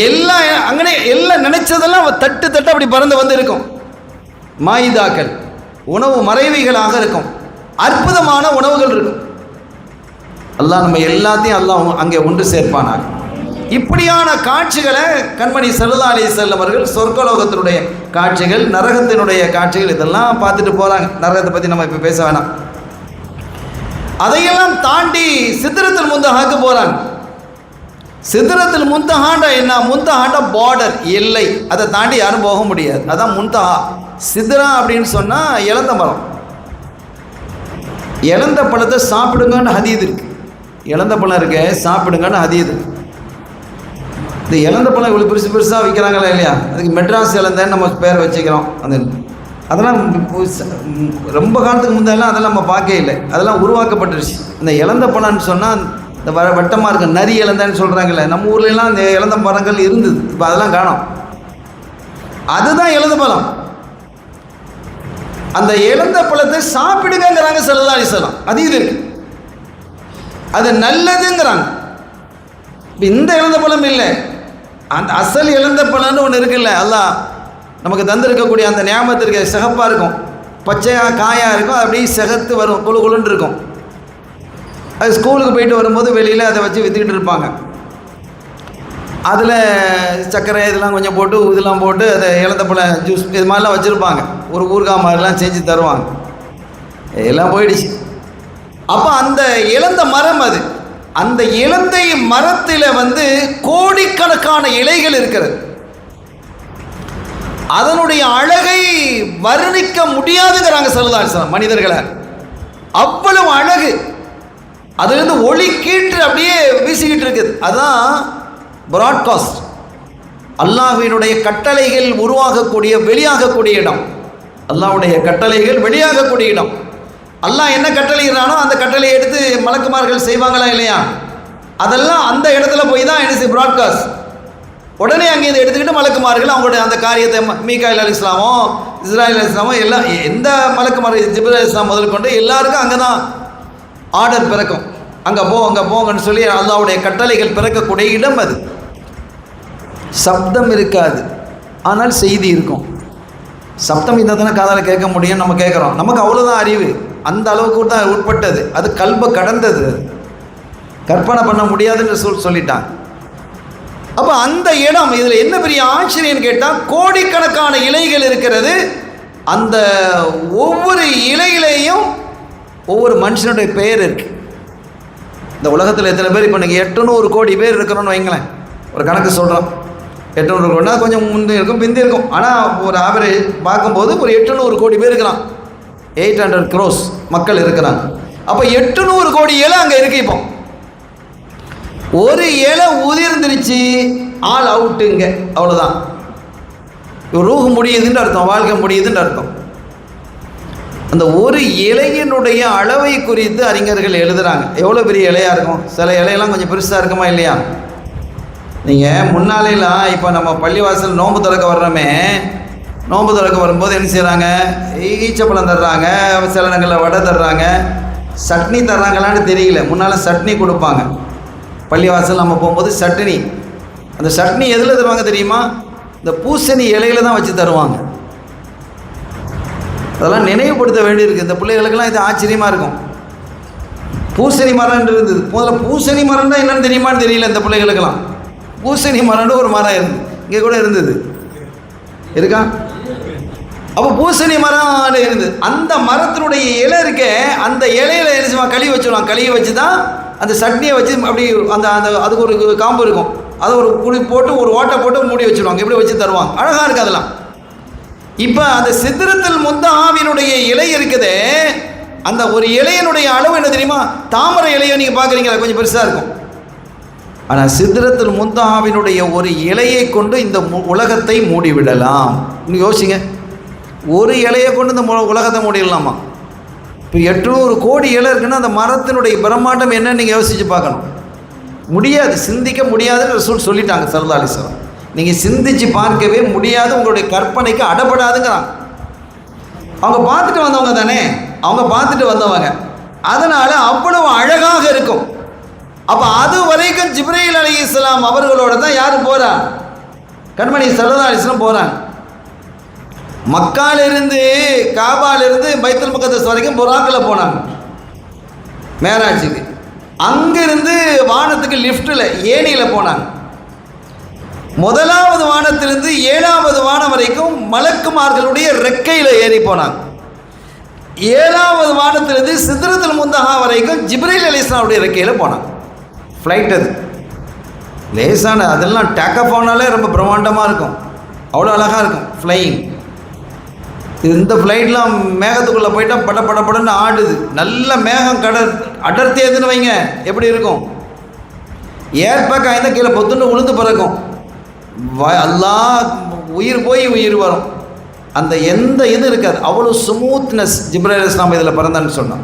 எல்லாம் அங்கனே எல்லாம் நினைச்சதெல்லாம் தட்டு தட்டு அப்படி பறந்து வந்து இருக்கும். மாயிதாக்கள் உணவு மறைவிகளாக இருக்கும், அற்புதமான உணவுகள் இருக்கும். அல்லாஹ் நம்ம எல்லாத்தையும் அல்லாஹ் அங்கே ஒன்று சேர்ப்பானாக. இப்படியான காட்சிகளை கண்மணி ஸல்லல்லாஹு அலைஹி வஸல்லம் அவர்கள் சொர்க்கலோகத்தினுடைய காட்சிகள், நரகத்தினுடைய காட்சிகள் இதெல்லாம் பார்த்துட்டு போகிறாங்க. நரகத்தை பற்றி நம்ம இப்போ பேச வேணாம். அதையெல்லாம் தாண்டி சித்ரத்துல் முன்தஹாக்கு போகிறாங்க. சித்ரத்துல் முன்தஹாண்டா என்ன? முன்தஹாண்டா பார்டர், எல்லை. அதை தாண்டி யாரும் போக முடியாது, அதான் முன்தஹா. சித்ரா அப்படின்னு சொன்னால் இழந்த மரம். இழந்த பழத்தை சாப்பிடுங்கன்னு ஹதீஸ் இருக்கு. இழந்த பழம் இருக்க சாப்பிடுங்கன்னு ஹதீஸ் இருக்கு. இந்த இழந்த பழம் இவ்வளோ பெருசு பெருசாக விற்கிறாங்களா இல்லையா, அதுக்கு மெட்ராஸ் இழந்தேன்னு நம்ம பேர் வச்சுக்கிறோம். அதெல்லாம் ரொம்ப காலத்துக்கு முன்னெல்லாம் அதெல்லாம் நம்ம பார்க்கவே இல்லை, அதெல்லாம் உருவாக்கப்பட்டுருச்சு. இந்த இழந்த பழம்னு சொன்னால் இந்த வட்டமாக இருக்க நரி இழந்தேன்னு சொல்கிறாங்கல்ல, நம்ம ஊர்லெலாம் இந்த இழந்த மரங்கள் இருந்தது, இப்போ அதெல்லாம் காணோம். அதுதான் இழந்த பழம். அந்த இழந்த பழத்தை சாப்பிடுங்கிறாங்க ஸல்லல்லாஹு அலைஹி வஸல்லம். அது இது இருக்கு, அது நல்லதுங்கிறாங்க. இந்த இழந்த பழம் இல்லை, அந்த அசல் இழந்த பழம்னு ஒன்று இருக்குல்ல, அல்லாஹ் நமக்கு தந்திருக்கக்கூடிய அந்த நியாமத்து இருக்க, சிகப்பாக இருக்கும், பச்சையாக காயாக இருக்கும், அப்படியே சிகத்து வரும், குழு குழுன்னு இருக்கும். அது ஸ்கூலுக்கு போயிட்டு வரும்போது வெளியில் அதை வச்சு விற்றுக்கிட்டு இருப்பாங்க. அதில் சர்க்கரை இதெல்லாம் கொஞ்சம் போட்டு இதெல்லாம் போட்டு அதை இழந்த பழம் ஜூஸ் இது மாதிரிலாம் வச்சுருப்பாங்க. ஒரு ஊறுகாய் மாதிரிலாம் செஞ்சு தருவாங்க. எல்லாம் போயிடுச்சு. அப்போ அந்த இழந்த மரம், அது அந்த இலந்தை மரத்தில் வந்து கோடிக்கணக்கான இலைகள் இருக்கிறது. அதனுடைய அழகை வர்ணிக்க முடியாதுங்கிறாங்க ஸல்லல்லாஹு அலைஹி வஸல்லம். மனிதர்களை அவ்வளவு அழகு, அதிலிருந்து ஒளி கீற்று அப்படியே வீசிக்கிட்டு இருக்குது. அதான் பிராட்காஸ்ட், அல்லாஹ்வினுடைய கட்டளைகள் உருவாகக்கூடிய வெளியாகக்கூடிய இடம். அல்லாஹ்வுடைய கட்டளைகள் வெளியாகக்கூடிய இடம். அல்லாஹ் என்ன கட்டளைகிறானோ அந்த கட்டளையை எடுத்து மலக்குமார்கள் செய்வாங்களா இல்லையா, அதெல்லாம் அந்த இடத்துல போய் தான் என்ன செய்ய பிராட்காஸ்ட். உடனே அங்கே இதை எடுத்துக்கிட்டு மலக்குமார்கள் அவங்களுடைய அந்த காரியத்தை, மீகாயில் அலைஹிஸ்ஸலாமோ இஸ்ராயில் அலைஹிஸ்ஸலாமோ எல்லாம், எந்த மலக்குமார்கள் ஜிப்ரீல் அலைஹிஸ்ஸலாம் முதல் கொண்டு எல்லாருக்கும் அங்கே தான் ஆர்டர் பிறக்கும். அங்கே போங்கன்னு சொல்லி அல்லாஹ்வுடைய கட்டளைகள் பிறக்கக்கூடிய இடம் அது. சப்தம் இருக்காது, ஆனால் செய்தி இருக்கும். சப்தம் இந்த தானே காதால் கேட்க முடியும், நம்ம கேட்குறோம், நமக்கு அவ்வளோதான் அறிவு, அந்த அளவுக்கு தான் உட்பட்டது. அது கல்பை கடந்தது, கற்பனை பண்ண முடியாதுன்னு சொல்லிட்டாங்க. அப்போ அந்த இடம், இதில் என்ன பெரிய ஆச்சரியம் கேட்டால், கோடிக்கணக்கான இலைகள் இருக்கிறது. அந்த ஒவ்வொரு இலையிலையும் ஒவ்வொரு மனுஷனுடைய பெயர் இருக்கு. இந்த உலகத்தில் எத்தனை பேர், இப்போ நீங்கள் 800 கோடி பேர் இருக்கிறோன்னு வைங்களேன், ஒரு கணக்கு சொல்கிறோம். 800 கோடினா கொஞ்சம் முந்தி இருக்கும் பிந்தி இருக்கும். ஆனால் ஒரு ஆவரேஜ் பார்க்கும்போது ஒரு 800 கோடி பேர் இருக்கிறான். 800 crores மக்கள் இருக்கிறாங்க. அப்போ 800 கோடி இலை அங்கே இருக்கு. இப்போ ஒரு இலை உதிர்ந்துருச்சு, ஆள் அவுட்டுங்க, அவ்வளோதான். ரூஹ் முடியுதுன்னு அர்த்தம், வாழ்க்கை முடியுதுன்னு அர்த்தம். அந்த ஒரு இலையினுடைய அளவை குறித்து அறிஞர்கள் எழுதுகிறாங்க. எவ்வளோ பெரிய இலையாக இருக்கும். சில இலையெல்லாம் கொஞ்சம் பெருசாக இருக்குமா இல்லையா? நீங்கள் முன்னாலேலாம் இப்போ நம்ம பள்ளிவாசல் நோன்பு திறக்க வர்றோமே, நோன்பு திறக்க வரும்போது என்ன செய்கிறாங்க, ஈச்சப்பழம் தர்றாங்க, சில இடங்களில் வடை தர்றாங்க, சட்னி தர்றாங்களான்னு தெரியல. முன்னால் சட்னி கொடுப்பாங்க. பள்ளிவாசல் நம்ம போகும்போது சட்னி, அந்த சட்னி எதில் தருவாங்க தெரியுமா? இந்த பூசணி இலையில தான் வச்சு தருவாங்க. அதெல்லாம் நினைவுபடுத்த வேண்டியிருக்கு. இந்த பிள்ளைகளுக்கெல்லாம் இது ஆச்சரியமாக இருக்கும். பூசணி மரம் இருந்தது. முதல்ல பூசணி மரம் தான் என்னன்னு தெரியுமான்னு தெரியல இந்த பிள்ளைகளுக்கெல்லாம். பூசணி மரம்னு ஒரு மரம் இருந்து இங்கே கூட இருந்தது, இருக்கா? அப்போ பூசணி மரம் இருந்தது. அந்த மரத்தினுடைய இலை இருக்க, அந்த இலையில என்ன கழுவி வச்சுருவாங்க. கழுவி வச்சு தான் அந்த சட்னியை வச்சு அப்படி அந்த அந்த அதுக்கு ஒரு காம்பு இருக்கும், அதை ஒரு குழி போட்டு ஒரு ஓட்டை போட்டு மூடி வச்சுருவாங்க. இப்படி வச்சு தருவாங்க. அழகாக இருக்குது அதெல்லாம். இப்போ அந்த சித்ரத்துல் முன்தஹாவினுடைய இலை இருக்குதே, அந்த ஒரு இலையினுடைய அளவு என்ன தெரியுமா? தாமரை இலையை நீங்கள் பார்க்குறீங்களா, கொஞ்சம் பெருசாக இருக்கும். ஆனால் சித்ரத்துல் முன்தஹாவினுடைய ஒரு இலையை கொண்டு இந்த உலகத்தை மூடிவிடலாம். நீங்கள் யோசிங்க, ஒரு இலையை கொண்டு இந்த உலகத்தை மூடிடலாமா? இப்போ 800 கோடி இலை இருக்குன்னா அந்த மரத்தினுடைய பிரம்மாண்டம் என்னன்னு நீங்கள் யோசித்து பார்க்கணும். முடியாது, சிந்திக்க முடியாதுன்னு ரசூல் சொல்லிட்டாங்க ஸல்லல்லாஹு அலைஹி வஸல்லம். நீங்கள் சிந்திச்சு பார்க்கவே முடியாது, உங்களுடைய கற்பனைக்கு அடப்படாதுங்கிறாங்க. அவங்க பார்த்துட்டு வந்தவங்க தானே, அவங்க பார்த்துட்டு வந்தவங்க, அதனால் அவ்வளவு அழகாக இருக்கும். அப்போ அது வரைக்கும் ஜிப்ரீல் அலைஹிஸ்ஸலாம் அவர்களோட தான் யார் போகிறா? கண்மணி ஸல்லல்லாஹு அலைஹி வஸல்லம் போகிறாங்க. மக்காலிருந்து காபாலிருந்து பைத்துல் முகத்தஸ் வரைக்கும் புராக்கில் போனாங்க மேராஜுக்கு. அங்கிருந்து வானத்துக்கு லிஃப்ட்டில் ஏணியில் போனாங்க. முதலாவது வானத்திலிருந்து 7வது வானம் வரைக்கும் மலக்குமார்களுடைய ரெக்கையில் ஏறி போனாங்க. 7வது வானத்திலிருந்து சித்ரத்துல் முன்தஹா வரைக்கும் ஜிப்ரீல் அலைஹிஸ்ஸலாமுடைய ரெக்கையில் போனாங்க. ஃப்ளைட் அது லேசான, அதெல்லாம் டேக்கப் ஆனாலே ரொம்ப பிரம்மாண்டமாக இருக்கும், அவ்வளோ அழகாக இருக்கும் ஃப்ளையிங். இந்த ஃப்ளைட்லாம் மேகத்துக்குள்ளே போயிட்டால் பட பட படன்னு ஆடுது. நல்ல மேகம் அடர்த்தியதுன்னு வைங்க, எப்படி இருக்கும்? ஏர் பேக் ஆயிருந்தா கீழே பொத்துன்னு உளுந்து பிறக்கும். எல்லாம் உயிர் போய் உயிர் வரும். அந்த எந்த இது இருக்காது. அவ்வளோ ஸ்மூத்னஸ் ஜிப்ரீல் அலைஹிஸ்ஸலாம் இதில் பிறந்தான்னு சொன்னான்.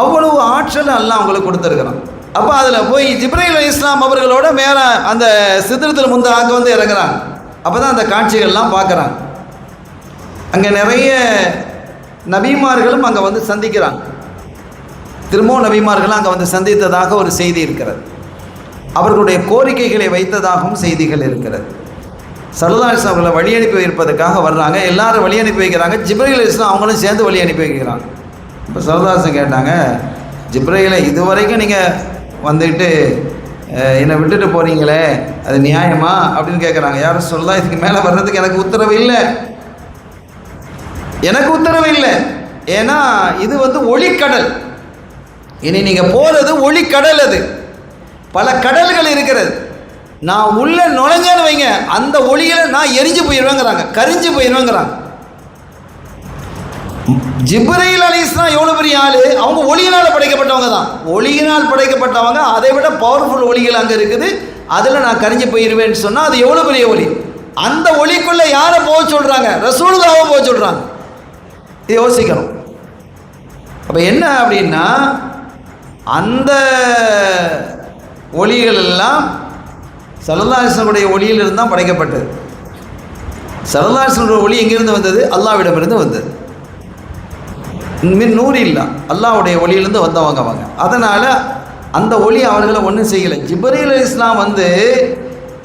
அவ்வளவு ஆற்றல் அல்லாஹ் அவங்களுக்கு கொடுத்துருக்குறான். அப்போ அதில் போய் ஜிப்ரீல் அலைஹிஸ்ஸலாம் அவர்களோட மேலே அந்த சித்ரத்துல் முன்தஹாக்கு வந்து இறங்குறாங்க. அப்போ தான் அந்த காட்சிகள்லாம் பார்க்குறாங்க. அங்கே நிறைய நபிமார்களும் அங்கே வந்து சந்திக்கிறாங்க. திரும்பவும் நபிமார்களும் அங்கே வந்து சந்தித்ததாக ஒரு செய்தி இருக்கிறது. அவர்களுடைய கோரிக்கைகளை வைத்ததாகவும் செய்திகள் இருக்கிறது. ஸல்லல்லாஹு அலைஹி வஸல்லம் அவர்களை வழி அனுப்பி வைப்பதற்காக வர்றாங்க. எல்லாரும் வழி அனுப்பி வைக்கிறாங்க. ஜிப்ரீல் அலைஹிஸ்ஸலாம் அவங்களும் சேர்ந்து வழி அனுப்பி வைக்கிறாங்க. இப்போ ஸல்லல்லாஹு அலைஹி வஸல்லம் கேட்டாங்க, ஜிப்ரீலை இதுவரைக்கும் நீங்கள் வந்துட்டு என்னை விட்டுட்டு போகிறீங்களே, அது நியாயமா அப்படின்னு கேட்குறாங்க. யாரும் சொல்லலாம், இதுக்கு மேலே வர்றதுக்கு எனக்கு உத்தரவு இல்லை, எனக்கு உத்தரவு இல்லை. ஏன்னா இது வந்து ஒளிக்கடல். இனி நீங்கள் போகிறது ஒளிக்கடல். அது பல கடல்கள் இருக்கிறது. நான் உள்ள நுழைஞ்சேன்னு வைங்க, அந்த ஒளியில் நான் எரிஞ்சு போயிடுவேங்கிறாங்க, கரிஞ்சு போயிடுவேங்கிறாங்க. ஜிப்ரீல் அலைஹிஸ்ஸலாம் எவ்வளோ பெரிய ஆள், அவங்க ஒளியினால் படைக்கப்பட்டவங்க தான். ஒளியினால் படைக்கப்பட்டவங்க, அதை விட பவர்ஃபுல் ஒளிகள் அங்கே இருக்குது. அதில் நான் கரிஞ்சு போயிடுவேன்னு சொன்னால் அது எவ்வளோ பெரிய ஒளி. அந்த ஒளிக்குள்ளே யாரை போக சொல்கிறாங்க? ரசூலுல்லாஹ்வை போக சொல்கிறாங்க. இது யோசிக்கணும். அப்போ என்ன அப்படின்னா, அந்த ஒளிகள் எல்லாம் ஸல்லல்லாஹு அலைஹி வஸல்லம் ஒளியிலிருந்து தான் படைக்கப்பட்டது. ஸல்லல்லாஹு அலைஹி வஸல்லம் ஒளி எங்கிருந்து வந்தது? அல்லாஹ்விடமிருந்து வந்தது. மின் நூறு இல்லா, அல்லாஹ்வுடைய ஒளியிலிருந்து வந்தவங்க அவங்க. அதனால் அந்த ஒளி அவர்களை ஒன்றும் செய்யலை. ஜிப்ரீல் அலைஹிஸ்ஸலாம் வந்து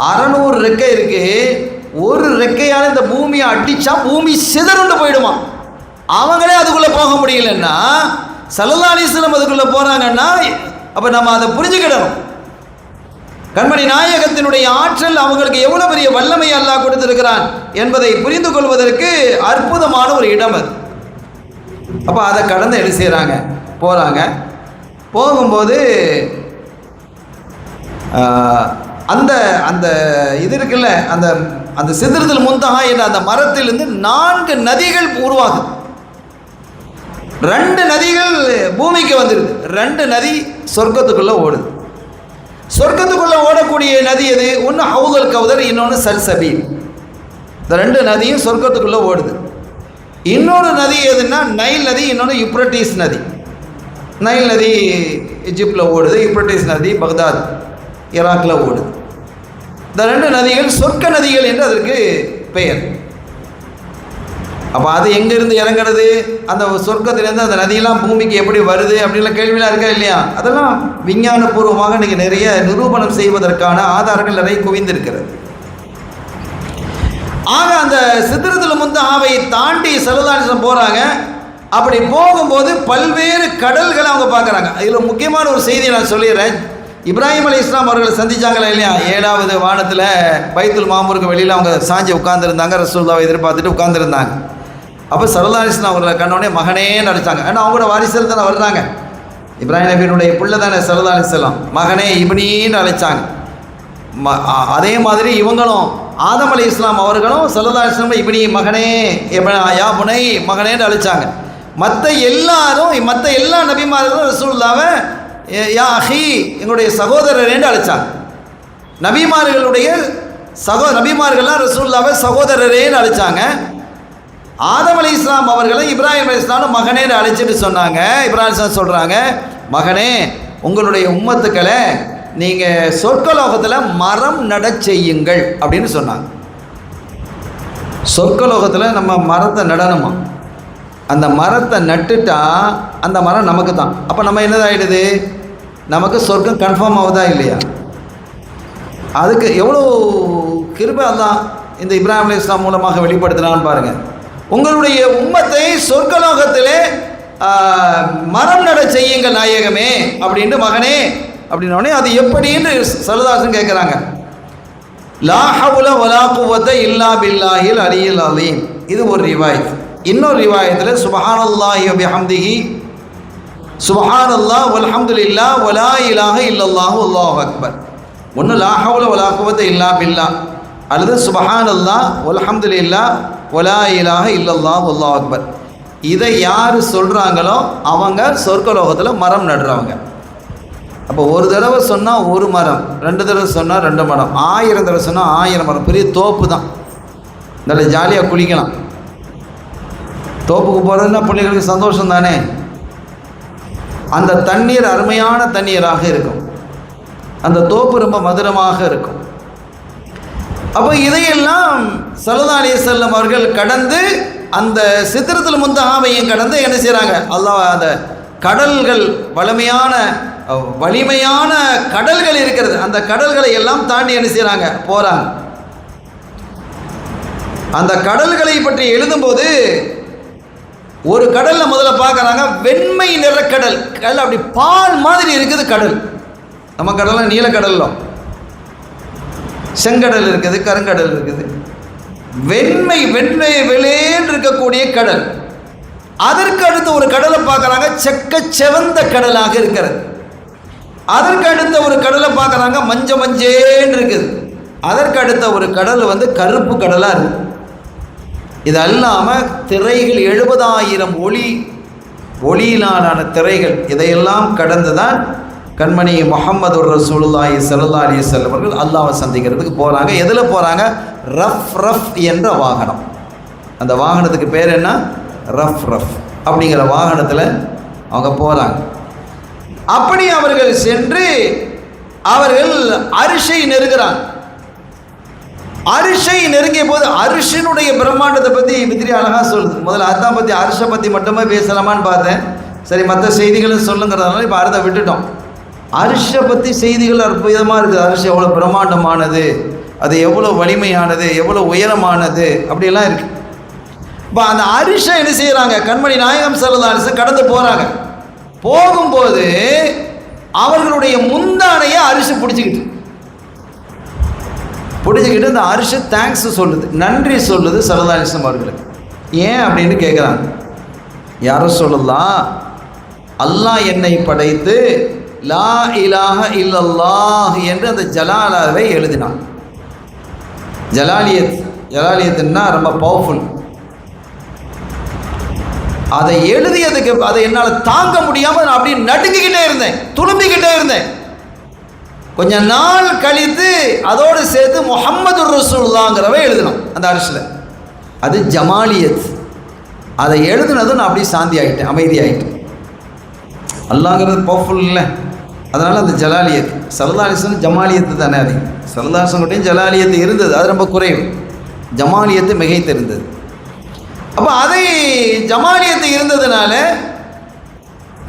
600 ரெக்கை இருக்கு. ஒரு ரெக்கையால் இந்த பூமியை அடித்தா பூமி சிதறுண்டு போயிடுமா. அவங்களே அதுக்குள்ளே போக முடியலன்னா ஸல்லல்லாஹு அலைஹி வஸல்லம் அதுக்குள்ளே போகிறாங்கன்னா அப்போ நம்ம அதை புரிஞ்சுக்கிடணும். கண்மணி நாயகத்தினுடைய ஆற்றல் அவங்களுக்கு எவ்வளோ பெரிய வல்லமை அல்லாஹ் கொடுத்திருக்கிறான் என்பதை புரிந்து கொள்வதற்கு அற்புதமான ஒரு இடம் அது. அப்போ அதை கடந்து என்ன செய்கிறாங்க, போகிறாங்க. போகும்போது அந்த அந்த இது இருக்குல்ல, அந்த அந்த சித்ரத்துல் முன்தஹா என்ற அந்த மரத்திலிருந்து 4 நதிகள் உருவாகுது. 2 நதிகள் பூமிக்கு வந்துடுது. 2 நதி சொர்க்கத்துக்குள்ளே ஓடுது. சொர்க்கத்துக்குள்ளே ஓடக்கூடிய நதி எது? ஒன்று ஹவுதுல் கௌதர், இன்னொன்று சல்சபீல். இந்த 2 நதியும் சொர்க்கத்துக்குள்ளே ஓடுது. இன்னொரு நதி எதுன்னா நைல் நதி, இன்னொன்று யூப்ரட்டிஸ் நதி. நைல் நதி எஜிப்டில் ஓடுது, யூப்ரட்டிஸ் நதி பக்தாத் ஈராக்கில் ஓடுது. இந்த 2 நதிகள் சொர்க்க நதிகள் என்று அதற்கு பெயர். அப்போ அது எங்கேருந்து இறங்குறது, அந்த சொர்க்கத்திலேருந்து அந்த நதியெல்லாம் பூமிக்கு எப்படி வருது அப்படின்லாம் கேள்வியெலாம் இருக்கா இல்லையா? அதெல்லாம் விஞ்ஞானபூர்வமாக இன்றைக்கி நிறைய நிரூபணம் செய்வதற்கான ஆதாரங்கள் நிறைய குவிந்திருக்கிறது. ஆக அந்த சித்ரத்துல் முன்தஹாவை தாண்டி சல்லல்லாஹு போகிறாங்க. அப்படி போகும்போது பல்வேறு கடல்களை அவங்க பார்க்குறாங்க. இதில் முக்கியமான ஒரு செய்தியை நான் சொல்லிடுறேன். இப்ராஹிம் அலைஹிஸ்ஸலாம் அவர்களை சந்திச்சாங்களா இல்லையா? 7வது வானத்தில் பைத்துல் மாமூருக்கு வெளியில் அவங்க சாஞ்சி உட்கார்ந்துருந்தாங்க. ரசூலுல்லாஹ்வை எதிர்பார்த்துட்டு உட்கார்ந்துருந்தாங்க. அப்போ சல்லல்லாஹு அலைஹி வஸல்லம் அவர்களை கண்டோடனே மகனே நடிச்சாங்க. ஏன்னா அவங்களோட வாரிசுகள் தானே வர்றாங்க. இப்ராஹிம் நபியினுடைய பிள்ளை தானே சல்லல்லாஹு அலைஹி வஸல்லம், மகனே இப்னின்னு அழைச்சாங்க. அதே மாதிரி இவங்களும் ஆதம் அலைஹிஸ்ஸலாம் அவர்களும் சல்லல்லாஹு அலைஹி வஸல்லம் இப்னி, மகனே, யா புனை, மகனேன்னு அழைச்சாங்க. மற்ற எல்லா நபிமார்களும் ரசூலுல்லாஹ்வை யா அஹி, எங்களுடைய சகோதரரேன்னு அழைச்சாங்க. நபிமார்கள்லாம் ரசூலுல்லாஹ்வை சகோதரரேன்னு அழைச்சாங்க. ஆதம் அலைஹிஸ்ஸலாம் அவர்களும் இப்ராஹிம் அலைஹிஸ்ஸலாம் மகனேன்னு அழைச்சிட்டு சொன்னாங்க. இப்ராஹிம் அலைஹிஸ்ஸலாம் சொல்கிறாங்க, மகனே, உங்களுடைய உம்மத்துக்களை நீங்கள் சொர்க்கலோகத்தில் மரம் நடச் செய்யுங்கள் அப்படின்னு சொன்னாங்க. சொர்க்கலோகத்தில் நம்ம மரத்தை நடணுமா? அந்த மரத்தை நட்டுட்டா அந்த மரம் நமக்கு தான். அப்போ நம்ம என்னதாகிடுது? நமக்கு சொர்க்கம் கன்ஃபார்ம் ஆகுதா இல்லையா? அதுக்கு எவ்வளோ கிருபை அல்லாஹ் இந்த இப்ராஹிம் அலைஹிஸ்ஸலாம் மூலமாக வெளிப்படுத்தினான்னு பாருங்கள். உங்களுடைய உம்மத்தை சொர்க்கலோகத்திலே மரம் நட செய்யுங்கள் நாயகமே அப்படின்ட்டு, மகனே அப்படின்னோடனே அது எப்படின்னு சல்லல்லாஹு கேட்குறாங்க. லா ஹவுல வலா குவத்த இல்லா பில்லாஹில் அலியில் அலீம். இது ஒரு ரிவாயத். இன்னொரு ரிவாயத்தில் சுப்ஹானல்லாஹி வ பிஹம்திஹி சுப்ஹானல்லாஹ் வல்ஹம்துலில்லாஹ் வலா இலாஹ இல்லல்லாஹு அல்லாஹு அக்பர். ஒன்று லா ஹவுல வலா குவத்த இல்லா பில்லாஹ், அல்லது சுப்ஹானல்லாஹ் வல்ஹம்துலில்லாஹ் வலா இலாஹ இல்லல்லாஹு அல்லாஹு அக்பர். இதை யார் சொல்கிறாங்களோ அவங்க சொர்க்கலோகத்தில் மரம் நடுறவங்க. அப்போ ஒரு தடவை சொன்னால் ஒரு மரம், 2 தடவை சொன்னால் 2 மரம், 1000 தடவை சொன்னால் 1000 மரம். பெரிய தோப்பு தான். நல்ல ஜாலியாக குளிக்கலாம். தோப்புக்கு போகிறதுனா பிள்ளைகளுக்கு சந்தோஷம் தானே. அந்த தண்ணீர் அருமையான தண்ணீராக இருக்கும். அந்த தோப்பு ரொம்ப மதுரமாக இருக்கும். அப்போ இதையெல்லாம் ஸல்லல்லாஹு அலைஹி வஸல்லம் அவர்கள் கடந்து அந்த சித்ரத்துல் முன்தஹாவையும் கடந்து என்ன செய்கிறாங்க? அல்லாஹ் அந்த கடல்கள் வலிமையான கடல்கள் இருக்கிறது. அந்த கடல்களை எல்லாம் தாண்டி என்ன செய்கிறாங்க? போகிறாங்க. அந்த கடல்களை பற்றி எழுதும்போது ஒரு கடலில் முதல்ல பார்க்குறாங்க, வெண்மை நிற கடல். அப்படி பால் மாதிரி இருக்குது கடல். நம்ம கடலில் நீலக்கடலில் செங்கடல் இருக்குது, கருங்கடல் இருக்குது. வெண்மை வெளியேன்னு இருக்கக்கூடிய கடல். அதற்கு அடுத்த ஒரு கடலை பார்க்குறாங்க, செவந்த கடலாக இருக்கிறது. அதற்கு அடுத்த ஒரு கடலை பார்க்குறாங்க, மஞ்சேன்னு இருக்குது. அதற்கு அடுத்த ஒரு கடல் கருப்பு கடலாக இருக்குது. இது அல்லாமல் திரைகள் 70,000 ஒளியிலான திரைகள். இதையெல்லாம் கடந்து தான் கண்மணி முஹம்மது ரசூலுல்லாஹி ஸல்லல்லாஹு அலைஹி வஸல்லம் அவர்கள் அல்லாஹ்வை சந்திக்கிறதுக்கு போகிறாங்க. எதில் போகிறாங்க? ரஃப் என்ற வாகனம். அந்த வாகனத்துக்கு பேர் என்ன? ரஃப் அப்படிங்கிற வாகனத்தில் அவங்க போகிறாங்க. அப்படி அவர்கள் சென்று அவர்கள் அரிஷை நெருங்குறாங்க. அரிஷை நெருங்கிய போது அரிஷனுடைய பிரம்மாண்டத்தை பற்றி மித்ரி அழகாக சொல்லுது. முதல்ல அதான் பற்றி அரிஷை பற்றி மட்டுமே பேசலாமான்னு பார்த்தேன். சரி, மற்ற செய்திகளும் சொல்லுங்கிறதுனால இப்போ அறுதை விட்டுட்டோம். அரிஷை பற்றி செய்திகள் அற்புதமாக இருக்குது. அரிஷை எவ்வளோ பிரம்மாண்டமானது, அது எவ்வளோ வலிமையானது, எவ்வளோ உயரமானது, அப்படியெல்லாம் இருக்குது. இப்போ அந்த அரிஷை என்ன செய்கிறாங்க? கண்மணி நாயகம் ஸல்லல்லாஹு அலைஹி வஸல்லம் கடந்து போகிறாங்க. போகும்போது அவர்களுடைய முந்தானையை அரிசி பிடிச்சிக்கிட்டு அந்த அரிசி தேங்க்ஸ் சொல்லுது, நன்றி சொல்லுது ஸல்லல்லாஹு அலைஹி வஸல்லம் அவர்களுக்கு. ஏன் அப்படின்னு கேட்குறாங்க. யாரும் சொல்லலாம், அல்லாஹ் என்னை படைத்து லா இலாஹ இல்லல்லாஹ் என்று அந்த ஜலாலாவை எழுதினான். ஜலாலியத்துன்னா ரொம்ப பவர்ஃபுல். அதை எழுதியதுக்கு அதை என்னால் தாங்க முடியாமல் நான் அப்படியே நடுங்கிக்கிட்டே இருந்தேன், துளும்பிக்கிட்டே இருந்தேன். கொஞ்ச நாள் கழித்து அதோடு சேர்த்து முஹம்மது ரசூலுல்லாஹ்ங்கிறவ எழுதினோம் அந்த அரிசில். அது ஜமாலியத். அதை எழுதுனதும் நான் அப்படியே சாந்தி ஆகிட்டேன், அமைதி ஆகிட்டேன். அல்லாங்கிறது பவர்ஃபுல் இல்லை, அதனால் அந்த ஜலாலியத். ஸல்லல்லாஹு அலைஹி வஸல்லம் ஜமாலியத்து தானே. அது ஸல்லல்லாஹு அலைஹி வஸல்லம் ஜலாலியத்து இருந்தது, அது ரொம்ப குறைவு. ஜமாலியத்து மிகைத்து இருந்தது. அப்போ அதை ஜமாலியத்து இருந்ததுனால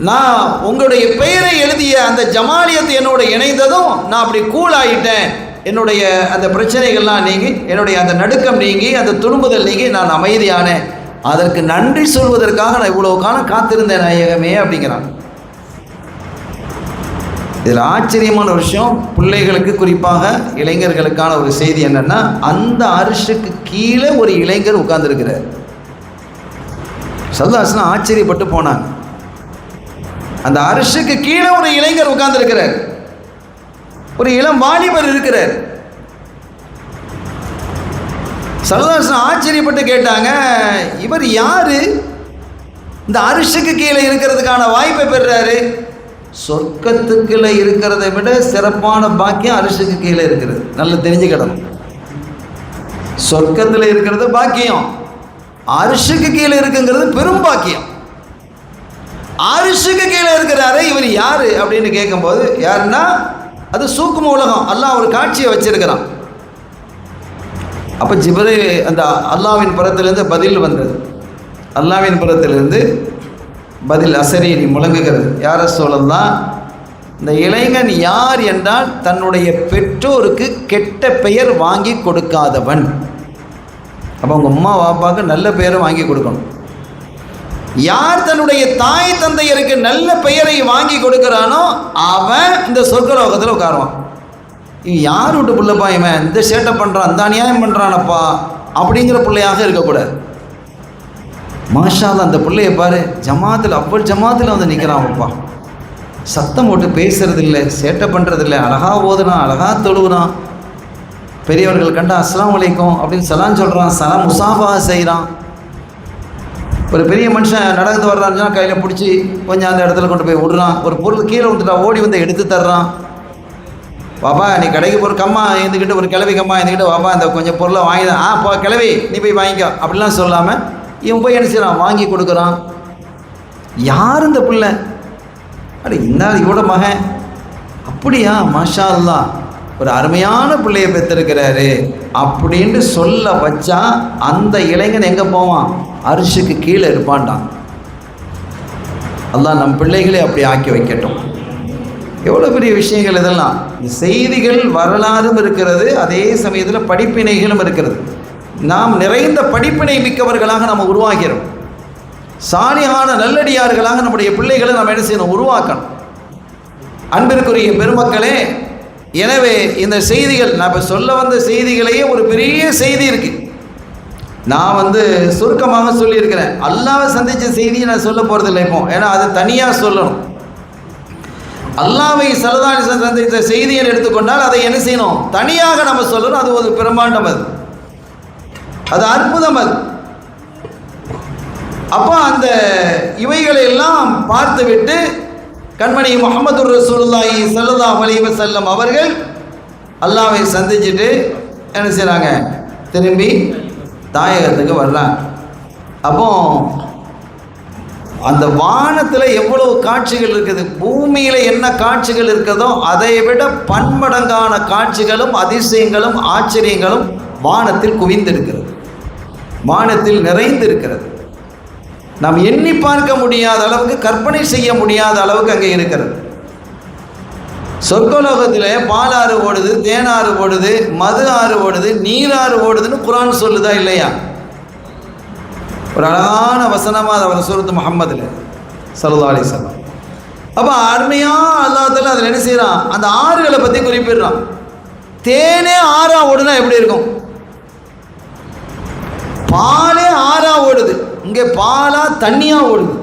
நான் உங்களுடைய பெயரை எழுதிய அந்த ஜமாலியத்து என்னோட இணைந்ததும் நான் அப்படி கூல் ஆகிட்டேன். என்னுடைய அந்த பிரச்சனைகள்லாம் நீங்கி, என்னுடைய அந்த நடுக்கம் நீங்கி, அந்த துன்புதல் நீங்கி நான் அமைதியானேன். அதற்கு நன்றி சொல்வதற்காக நான் இவ்வளவு காலம் காத்திருந்தேன் நாயகமே அப்படிங்கிறான். இதில் ஆச்சரியமான ஒரு விஷயம், பிள்ளைகளுக்கு குறிப்பாக இளைஞர்களுக்கான ஒரு செய்தி என்னன்னா, அந்த அரிசிக்கு கீழே ஒரு இளைஞர் உட்கார்ந்துருக்கிறார். ஸல்லல்லாஹு அலைஹி வஸல்லம் ஆச்சரியப்பட்டு போனாங்க. அந்த அரிசிக்கு கீழே ஒரு இளைஞர் உட்கார்ந்துருக்கிறார், ஒரு இளம் வாலிபர் இருக்கிறார். ஸல்லல்லாஹு அலைஹி வஸல்லம் ஆச்சரியப்பட்டு கேட்டாங்க, இவர் யாரு? இந்த அரிசிக்கு கீழே இருக்கிறதுக்கான வாய்ப்பை பெறுறாரு. சொர்க்கத்துக்குள்ள இருக்கிறதை விட சிறப்பான பாக்கியம் அரிசிக்கு கீழே இருக்கிறது. நல்லா தெரிஞ்சுக்கிடணும். சொர்க்கத்தில் இருக்கிறது பாக்கியம், அரிசிக்கு கீழே இருக்குங்கிறது பெரும் பாக்கியம். அரிசிக்கு கீழே இருக்கிறாரு, இவர் யாரு அப்படின்னு கேட்கும்போது, யாருன்னா அது சூக்கும உலகம். அல்லாஹ் ஒரு காட்சியை வச்சிருக்கிறான். அப்போ ஜிப்ரீல் அந்த அல்லாஹ்வின் புறத்திலிருந்து பதில் வந்தது. அல்லாஹ்வின் புறத்திலிருந்து பதில் அசரீரி முழங்குகிறது. யார் ரசூலல்லாஹ், இந்த இளைஞன் யார் என்றால் தன்னுடைய பெற்றோருக்கு கெட்ட பெயர் வாங்கி கொடுக்காதவன். அப்போ அவங்க அம்மா வாப்பாவுக்கு நல்ல பெயரை வாங்கி கொடுக்கணும். யார் தன்னுடைய தாய் தந்தையருக்கு நல்ல பெயரை வாங்கி கொடுக்கிறானோ அவன் இந்த சொர்க்கலோகத்தில் உட்காருவான். இவன் யார் விட்டு பிள்ளைப்பா, இவன் இந்த சேட்டை பண்ணுறான், இந்த அநியாயம் பண்ணுறானப்பா அப்படிங்கிற பிள்ளையாக இருக்கக்கூடாது. மாஷா அல்லாஹ், அந்த பிள்ளைய பாரு, ஜமாத்தில் அவ்வளோ ஜமாத்தில் வந்து நிற்கிறான்ப்பா, சத்தம் போட்டு பேசுறதில்லை, சேட்டை பண்ணுறதில்லை, அழகாக ஓதுறான், அழகாக தொழுகிறான், பெரியவர்கள் கண்டா அஸ்ஸலாமு அலைக்கும் அப்படின்னு சலாம் சொல்கிறான், சலாம் முசாஃபா செய்கிறான். ஒரு பெரிய மனுஷன் நடந்து வர்றான்னா கையில் பிடிச்சி கொஞ்சம் அந்த இடத்துல கொண்டு போய் விடுறான். ஒரு பொருள் கீழே விட்டுட்டா ஓடி வந்து எடுத்து தர்றான். பாப்பா நீ கடைக்கு போகிற கம்மா இருந்துக்கிட்டு, ஒரு கிளவி கம்மா இருந்துக்கிட்டு, பாப்பா இந்த கொஞ்சம் பொருளை வாங்கி தான், போ கிளவி நீ போய் வாங்கிக்கோ அப்படிலாம் சொல்லாமல் இவன் போய் என்ன செய்யறான், வாங்கி கொடுக்குறான். யார் இந்த பிள்ளை? அட இந்த இவட மகன் அப்படியா, மாஷா அல்லாஹ் ஒரு அருமையான பிள்ளையை பெற்றிருக்கிறாரு அப்படின்னு சொல்ல வச்சா அந்த இளைஞன் எங்கே போவான்? அரிசிக்கு கீழே இருப்பான்டான். அல்லாஹ் நம் பிள்ளைகளே அப்படி ஆக்கி வைக்கட்டும். எவ்வளோ பெரிய விஷயங்கள் இதெல்லாம். இந்த செய்திகள் வரலாறும் இருக்கிறது, அதே சமயத்தில் படிப்பினைகளும் இருக்கிறது. நாம் நிறைந்த படிப்பினை மிக்கவர்களாக நாம் உருவாகிறோம். சாலிஹான நல்லடியார்களாக நம்முடைய பிள்ளைகளை நாம் என்ன செய்யணும், உருவாக்கணும். அன்பிற்குரிய பெருமக்களே, எனவே இந்த செய்திகள், நான் இப்போ சொல்ல வந்த செய்திகளையே ஒரு பெரிய செய்தி இருக்கு. நான் சுருக்கமாக சொல்லியிருக்கிறேன். அல்லாஹ்வை சந்தித்த செய்தியை நான் சொல்ல போகிறதில்லை இப்போ, ஏன்னா அது தனியாக சொல்லணும். அல்லாஹ்வை ஸல்லல்லாஹு அலைஹி வஸல்லம் சந்தித்த செய்தியை எடுத்துக்கொண்டால் அதை என்ன செய்யணும், தனியாக நம்ம சொல்லணும். அது ஒரு பிரம்மாண்டம், அது அற்புதம். அது அப்போ அந்த இவைகளை எல்லாம் பார்த்துவிட்டு கண்மணி முஹம்மது ரசூலுல்லாஹி ஸல்லல்லாஹு அலைஹி வஸல்லம் அவர்கள் அல்லாஹ்வை சந்திச்சுட்டு என்ன செய்கிறாங்க, திரும்பி தாயகத்துக்கு வர்றாங்க. அப்போ அந்த வானத்தில் எவ்வளவு காட்சிகள் இருக்குது, பூமியில் என்ன காட்சிகள் இருக்கிறதோ அதை விட பன்மடங்கான காட்சிகளும் அதிசயங்களும் ஆச்சரியங்களும் வானத்தில் குவிந்திருக்கிறது, வானத்தில் நிறைந்திருக்கிறது. நாம் எண்ணி பார்க்க முடியாத அளவுக்கு, கற்பனை செய்ய முடியாத அளவுக்கு அங்கே இருக்கிறது. சொர்க்கலோகத்தில் பாலாறு ஓடுது, தேனாறு ஓடுது, மது ஆறு ஓடுது, நீராறு ஓடுதுன்னு குர்ஆன் சொல்லுதா இல்லையா? ஒரு அழகான வசனமாக அவர் சூரத்து முஹம்மதுல ஸல்லல்லாஹு அலைஹி வஸல்லம். அப்போ அருமையாக அல்லாஹ் தஆலா அதில் என்ன செய்கிறான், அந்த ஆறுகளை பற்றி குறிப்பிடுறான். தேனே ஆறா ஓடுனா எப்படி இருக்கும்? பாலே ஆறா ஓடுது, இங்கே பாலா தண்ணியாக ஓடுது.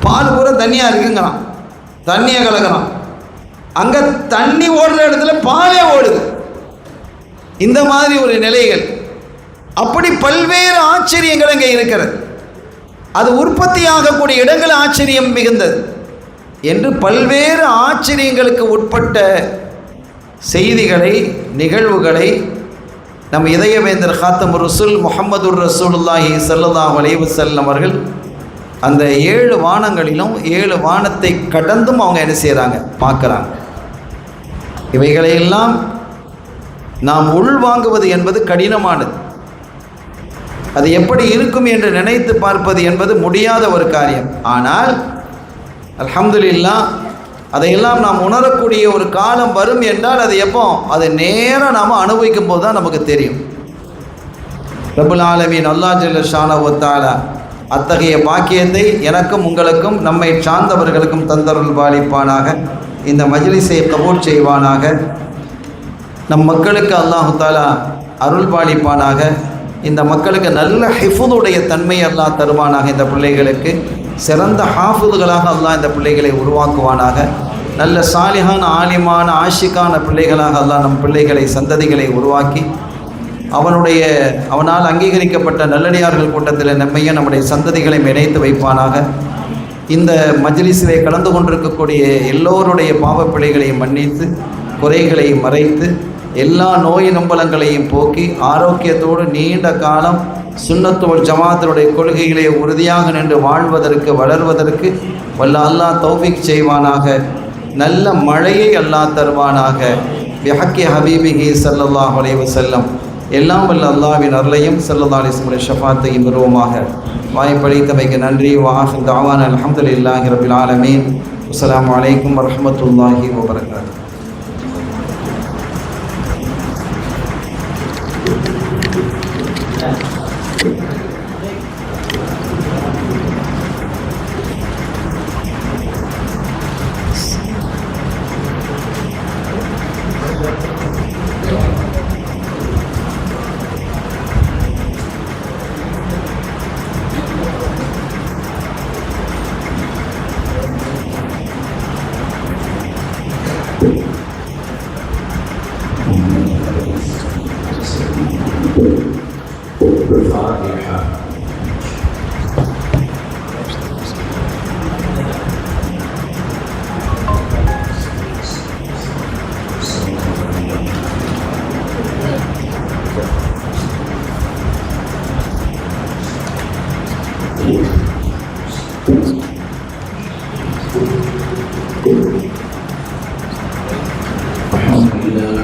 பால் பூரா தண்ணியாக இருக்குங்கிறான். தண்ணியை கலக்கிறான். அங்கே தண்ணி ஓடுற இடத்துல பாலே ஓடுது. இந்த மாதிரி ஒரு நிலைகள், அப்படி பல்வேறு ஆச்சரியங்கள் அங்கே இருக்கிறது. அது உற்பத்தி ஆகக்கூடிய இடங்கள் ஆச்சரியம் மிகுந்தது என்று பல்வேறு ஆச்சரியங்களுக்கு உட்பட்ட செய்திகளை, நிகழ்வுகளை நம் இதயவேந்தர் காத்தமுர் ரசூல் முஹம்மதுர் ரசூலுல்லாஹி ஸல்லல்லாஹு அலைஹி வஸல்லம் அவர்கள் அந்த 7 வானங்களிலும் 7 வானத்தை கடந்தும் அவங்க என்ன செய்கிறாங்க, பார்க்குறாங்க. இவைகளையெல்லாம் நாம் உள்வாங்குவது என்பது கடினமானது. அது எப்படி இருக்கும் என்று நினைத்து பார்ப்பது என்பது முடியாத ஒரு காரியம். ஆனால் அல்ஹம்துலில்லாஹ் அதையெல்லாம் நாம் உணரக்கூடிய ஒரு காலம் வரும் என்றால் அது எப்போ, அதை நேராக நாம் அனுபவிக்கும் போது தான் நமக்கு தெரியும். ரப்புல் ஆலமீன் அல்லாஹ் ஜல்ல ஷானஹு வ தஆலா அத்தகைய பாக்கியத்தை எனக்கும் உங்களுக்கும் நம்மை சார்ந்தவர்களுக்கும் தந்தருள் பாலிப்பானாக. இந்த மஜ்லிஸை கபூல் செய்வானாக. நம் மக்களுக்கு அல்லாஹு தஆலா அருள் பாலிப்பானாக. இந்த மக்களுக்கு நல்ல ஹிஃபுதுடைய தன்மை அல்லாஹ் தருவானாக. இந்த பிள்ளைகளுக்கு சிறந்த ஹாஃபிதுகளாக அல்லாஹ் இந்த பிள்ளைகளை உருவாக்குவானாக. நல்ல சாலிஹான, ஆலிமான, ஆஷிக்கான பிள்ளைகளாக அல்லாஹ் நம் பிள்ளைகளை, சந்ததிகளை உருவாக்கி அவனால் அங்கீகரிக்கப்பட்ட நல்லடியார்கள் கூட்டத்தில் நம்மையும் நம்முடைய சந்ததிகளையும் இணைத்து வைப்பானாக. இந்த மஜ்லிஸிலே கலந்து கொண்டிருக்கக்கூடிய எல்லோருடைய பாவப்பிழைகளையும் மன்னித்து, குறைகளையும் மறைத்து, எல்லா நோய் நம்பலங்களையும் போக்கி ஆரோக்கியத்தோடு நீண்ட காலம் சுன்னத்துல் ஜமாத்தினுடைய கொள்கைகளை உறுதியாக நின்று வாழ்வதற்கு, வளர்வதற்கு வல்ல அல்லாஹ் தௌஃபீக் செய்வானாக. நல்ல மழையை அல்லாஹ் தருவானாக. பிஹக்கி ஹபீபிஹி ஸல்லல்லாஹு அலைஹி வஸல்லம். எல்லாம் வல்ல அல்லாஹ்வின் அருளையும் ஸல்லல்லாஹு அலைஹி வஸல்லம் ஷஃபாத்தையும் பெறுவோமாக. வாய்ப்பளித்தமைக்கு நன்றி. வஆஹிரு தஅவானா அல்ஹம்துலில்லாஹி ரப்பில் ஆலமீன். அஸ்ஸலாமு அலைக்கும் வரஹ்மத்துல்லாஹி வபரகாத்துஹு.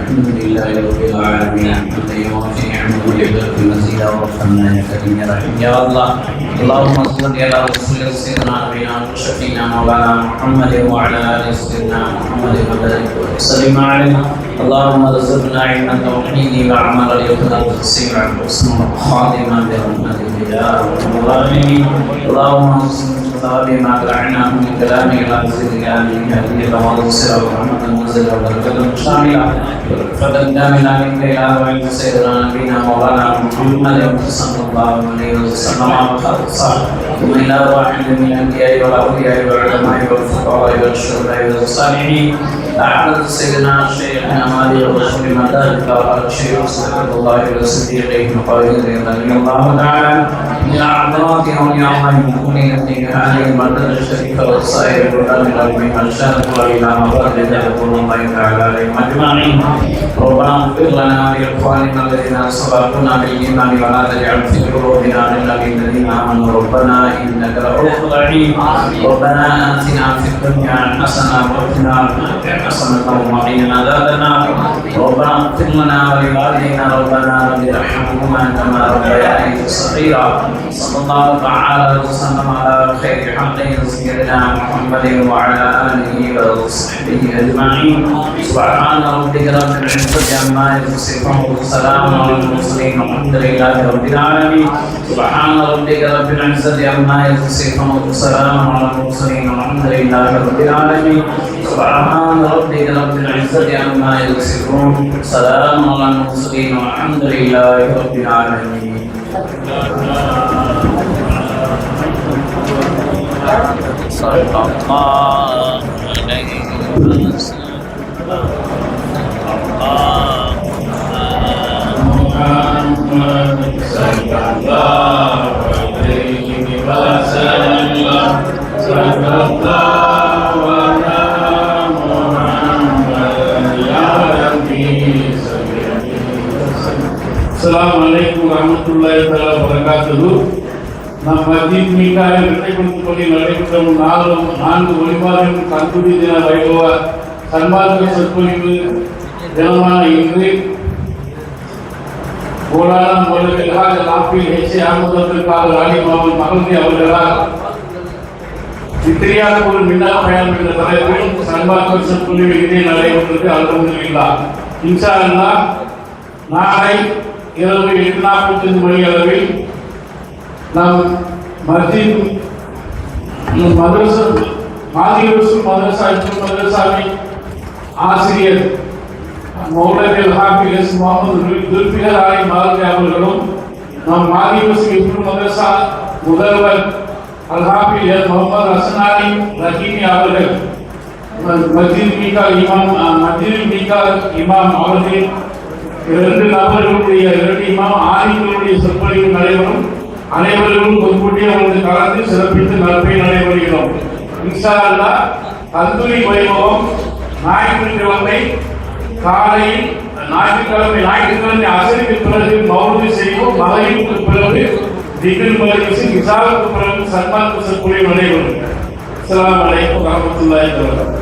الحمد لله رب العالمين حمدا يوافي نعمه ويكافئ مزيدا وارحمنا يا كريم يا رحيم يا الله. اللهم صل على رسول سيدنا نبينا وشفينا مولانا محمد وعلى ال سيدنا محمد وبارك وسلم عليه. اللهم ارزقنا علم التوحيد وعمل اليقظه وتفسير الحسن خاتما برحمتك يا ارحم الراحمين. اللهم بما طلعناه من كلامه العزيز الامين هديه وانصر ورحمه منزل وبركه شامله فضل كاملا منك الى وعند سيدنا نبينا مولانا محمد صلى الله عليه وسلم ومن الى واحد من الانبياء والاولياء والعلماء والفقهاء والشهداء والصالحين احمد سيدنا شيخنا مالي رسول مدارك وعلى الشيخ صلى الله عليه وسلم وقائد رضي الله تعالى من اعضاء اولياء الله المؤمنين في هذه المرتبه الشريفه والصائر والقران العظيم الشرف والى مبارك رضوان الله تعالى عليهم اجمعين. ربنا اغفر لنا ولاخواننا الذين سبقونا بالايمان ولا تجعل في قلوبنا غلا للذين امنوا ربنا انك رؤوف رحيم. ربنا اتنا في الدنيا حسنه وقنا عذاب حسنه وقنا عذاب النار. ربنا اغفر لنا ولوالدينا ربنا رب ارحمهما كما ربياني صغيرا. صلى الله تعالى وسلم على خير حقه سيدنا محمد وعلى اله وصحبه اجمعين. سبحان ربك رب العزه عما يصفون وسلام على المرسلين والحمد لله رب العالمين. سبحان ربك رب العزه عما يصفون وسلام على المرسلين والحمد لله رب العالمين. سبحان ربك رب العزه عما يصفون وسلام على المرسلين والحمد لله رب العالمين. صلى الله عليه وسلم صلى الله على محمد يا ربي السلام عليكم ورحمة الله وبركاته. நாம் மஸ்ஜித் மீகாவில் விடை கொடுத்துக் கொண்டு நடைபெற்ற நான்கு வழிபாடுகள் கல்குடி தின வைபவ சன்மார்க்க சொற்பொழிவு தினமான இன்று கோலாலம் முதல்வர்களாக நாப்பில் ஹெச் ஆமதத்திற்காக ராணிமாவன் மகள்கி அவர்களால் வித்திரியாப்பூர் மின்னா பயணம் என்ற தலைப்பில் சன்மார்க்க சொற்பொழிவு இதே நடைபெற்றது. அல்ஹம்துலில்லாஹ். இன்ஷா அல்லாஹ் நாளை இரவு 8:45 மணி அளவில் நாம் மஸ்ஜித் மதரசா மதரசாவின் ஆசிரியர் மௌலவி ஹாஃபிஸ் முகமது துல்பிகர் அலி மாலிக் அவர்களும் நம் மாலிகுஸ் மதரசா முதல்வர் அல்ஹாஃபிஸ் முகமது ஹசன் அலி ரஹீமி அவர்கள் மஸ்ஜித் மீகா இமாம் அவர்கள் இரண்டு இமாம் ஆலிம்களுடைய சொற்பொழிவு நடைபெறும். அனைவரும் முன்கூட்டியே வந்து கலந்து சிறப்பித்து நற்பை நடைபெறுகிறோம். இன்ஷா அல்லாஹ் கல்துரி வைபவம் ஞாயிற்றுக்கிழமை காலையில் ஞாயிற்றுக்கிழமை அசருக்கு பிறகு மௌலூது செய்வோம். மகரிபுக்கு பிறகு திக்ர் மஜ்லிஸ் இஷாவுக்கு பிறகு சன்மார்க்க சொற்பொழிவு நடைபெறும். அஸ்ஸலாமு அலைக்கும் வரஹ்மத்துல்லாஹி வபரகாத்துஹு.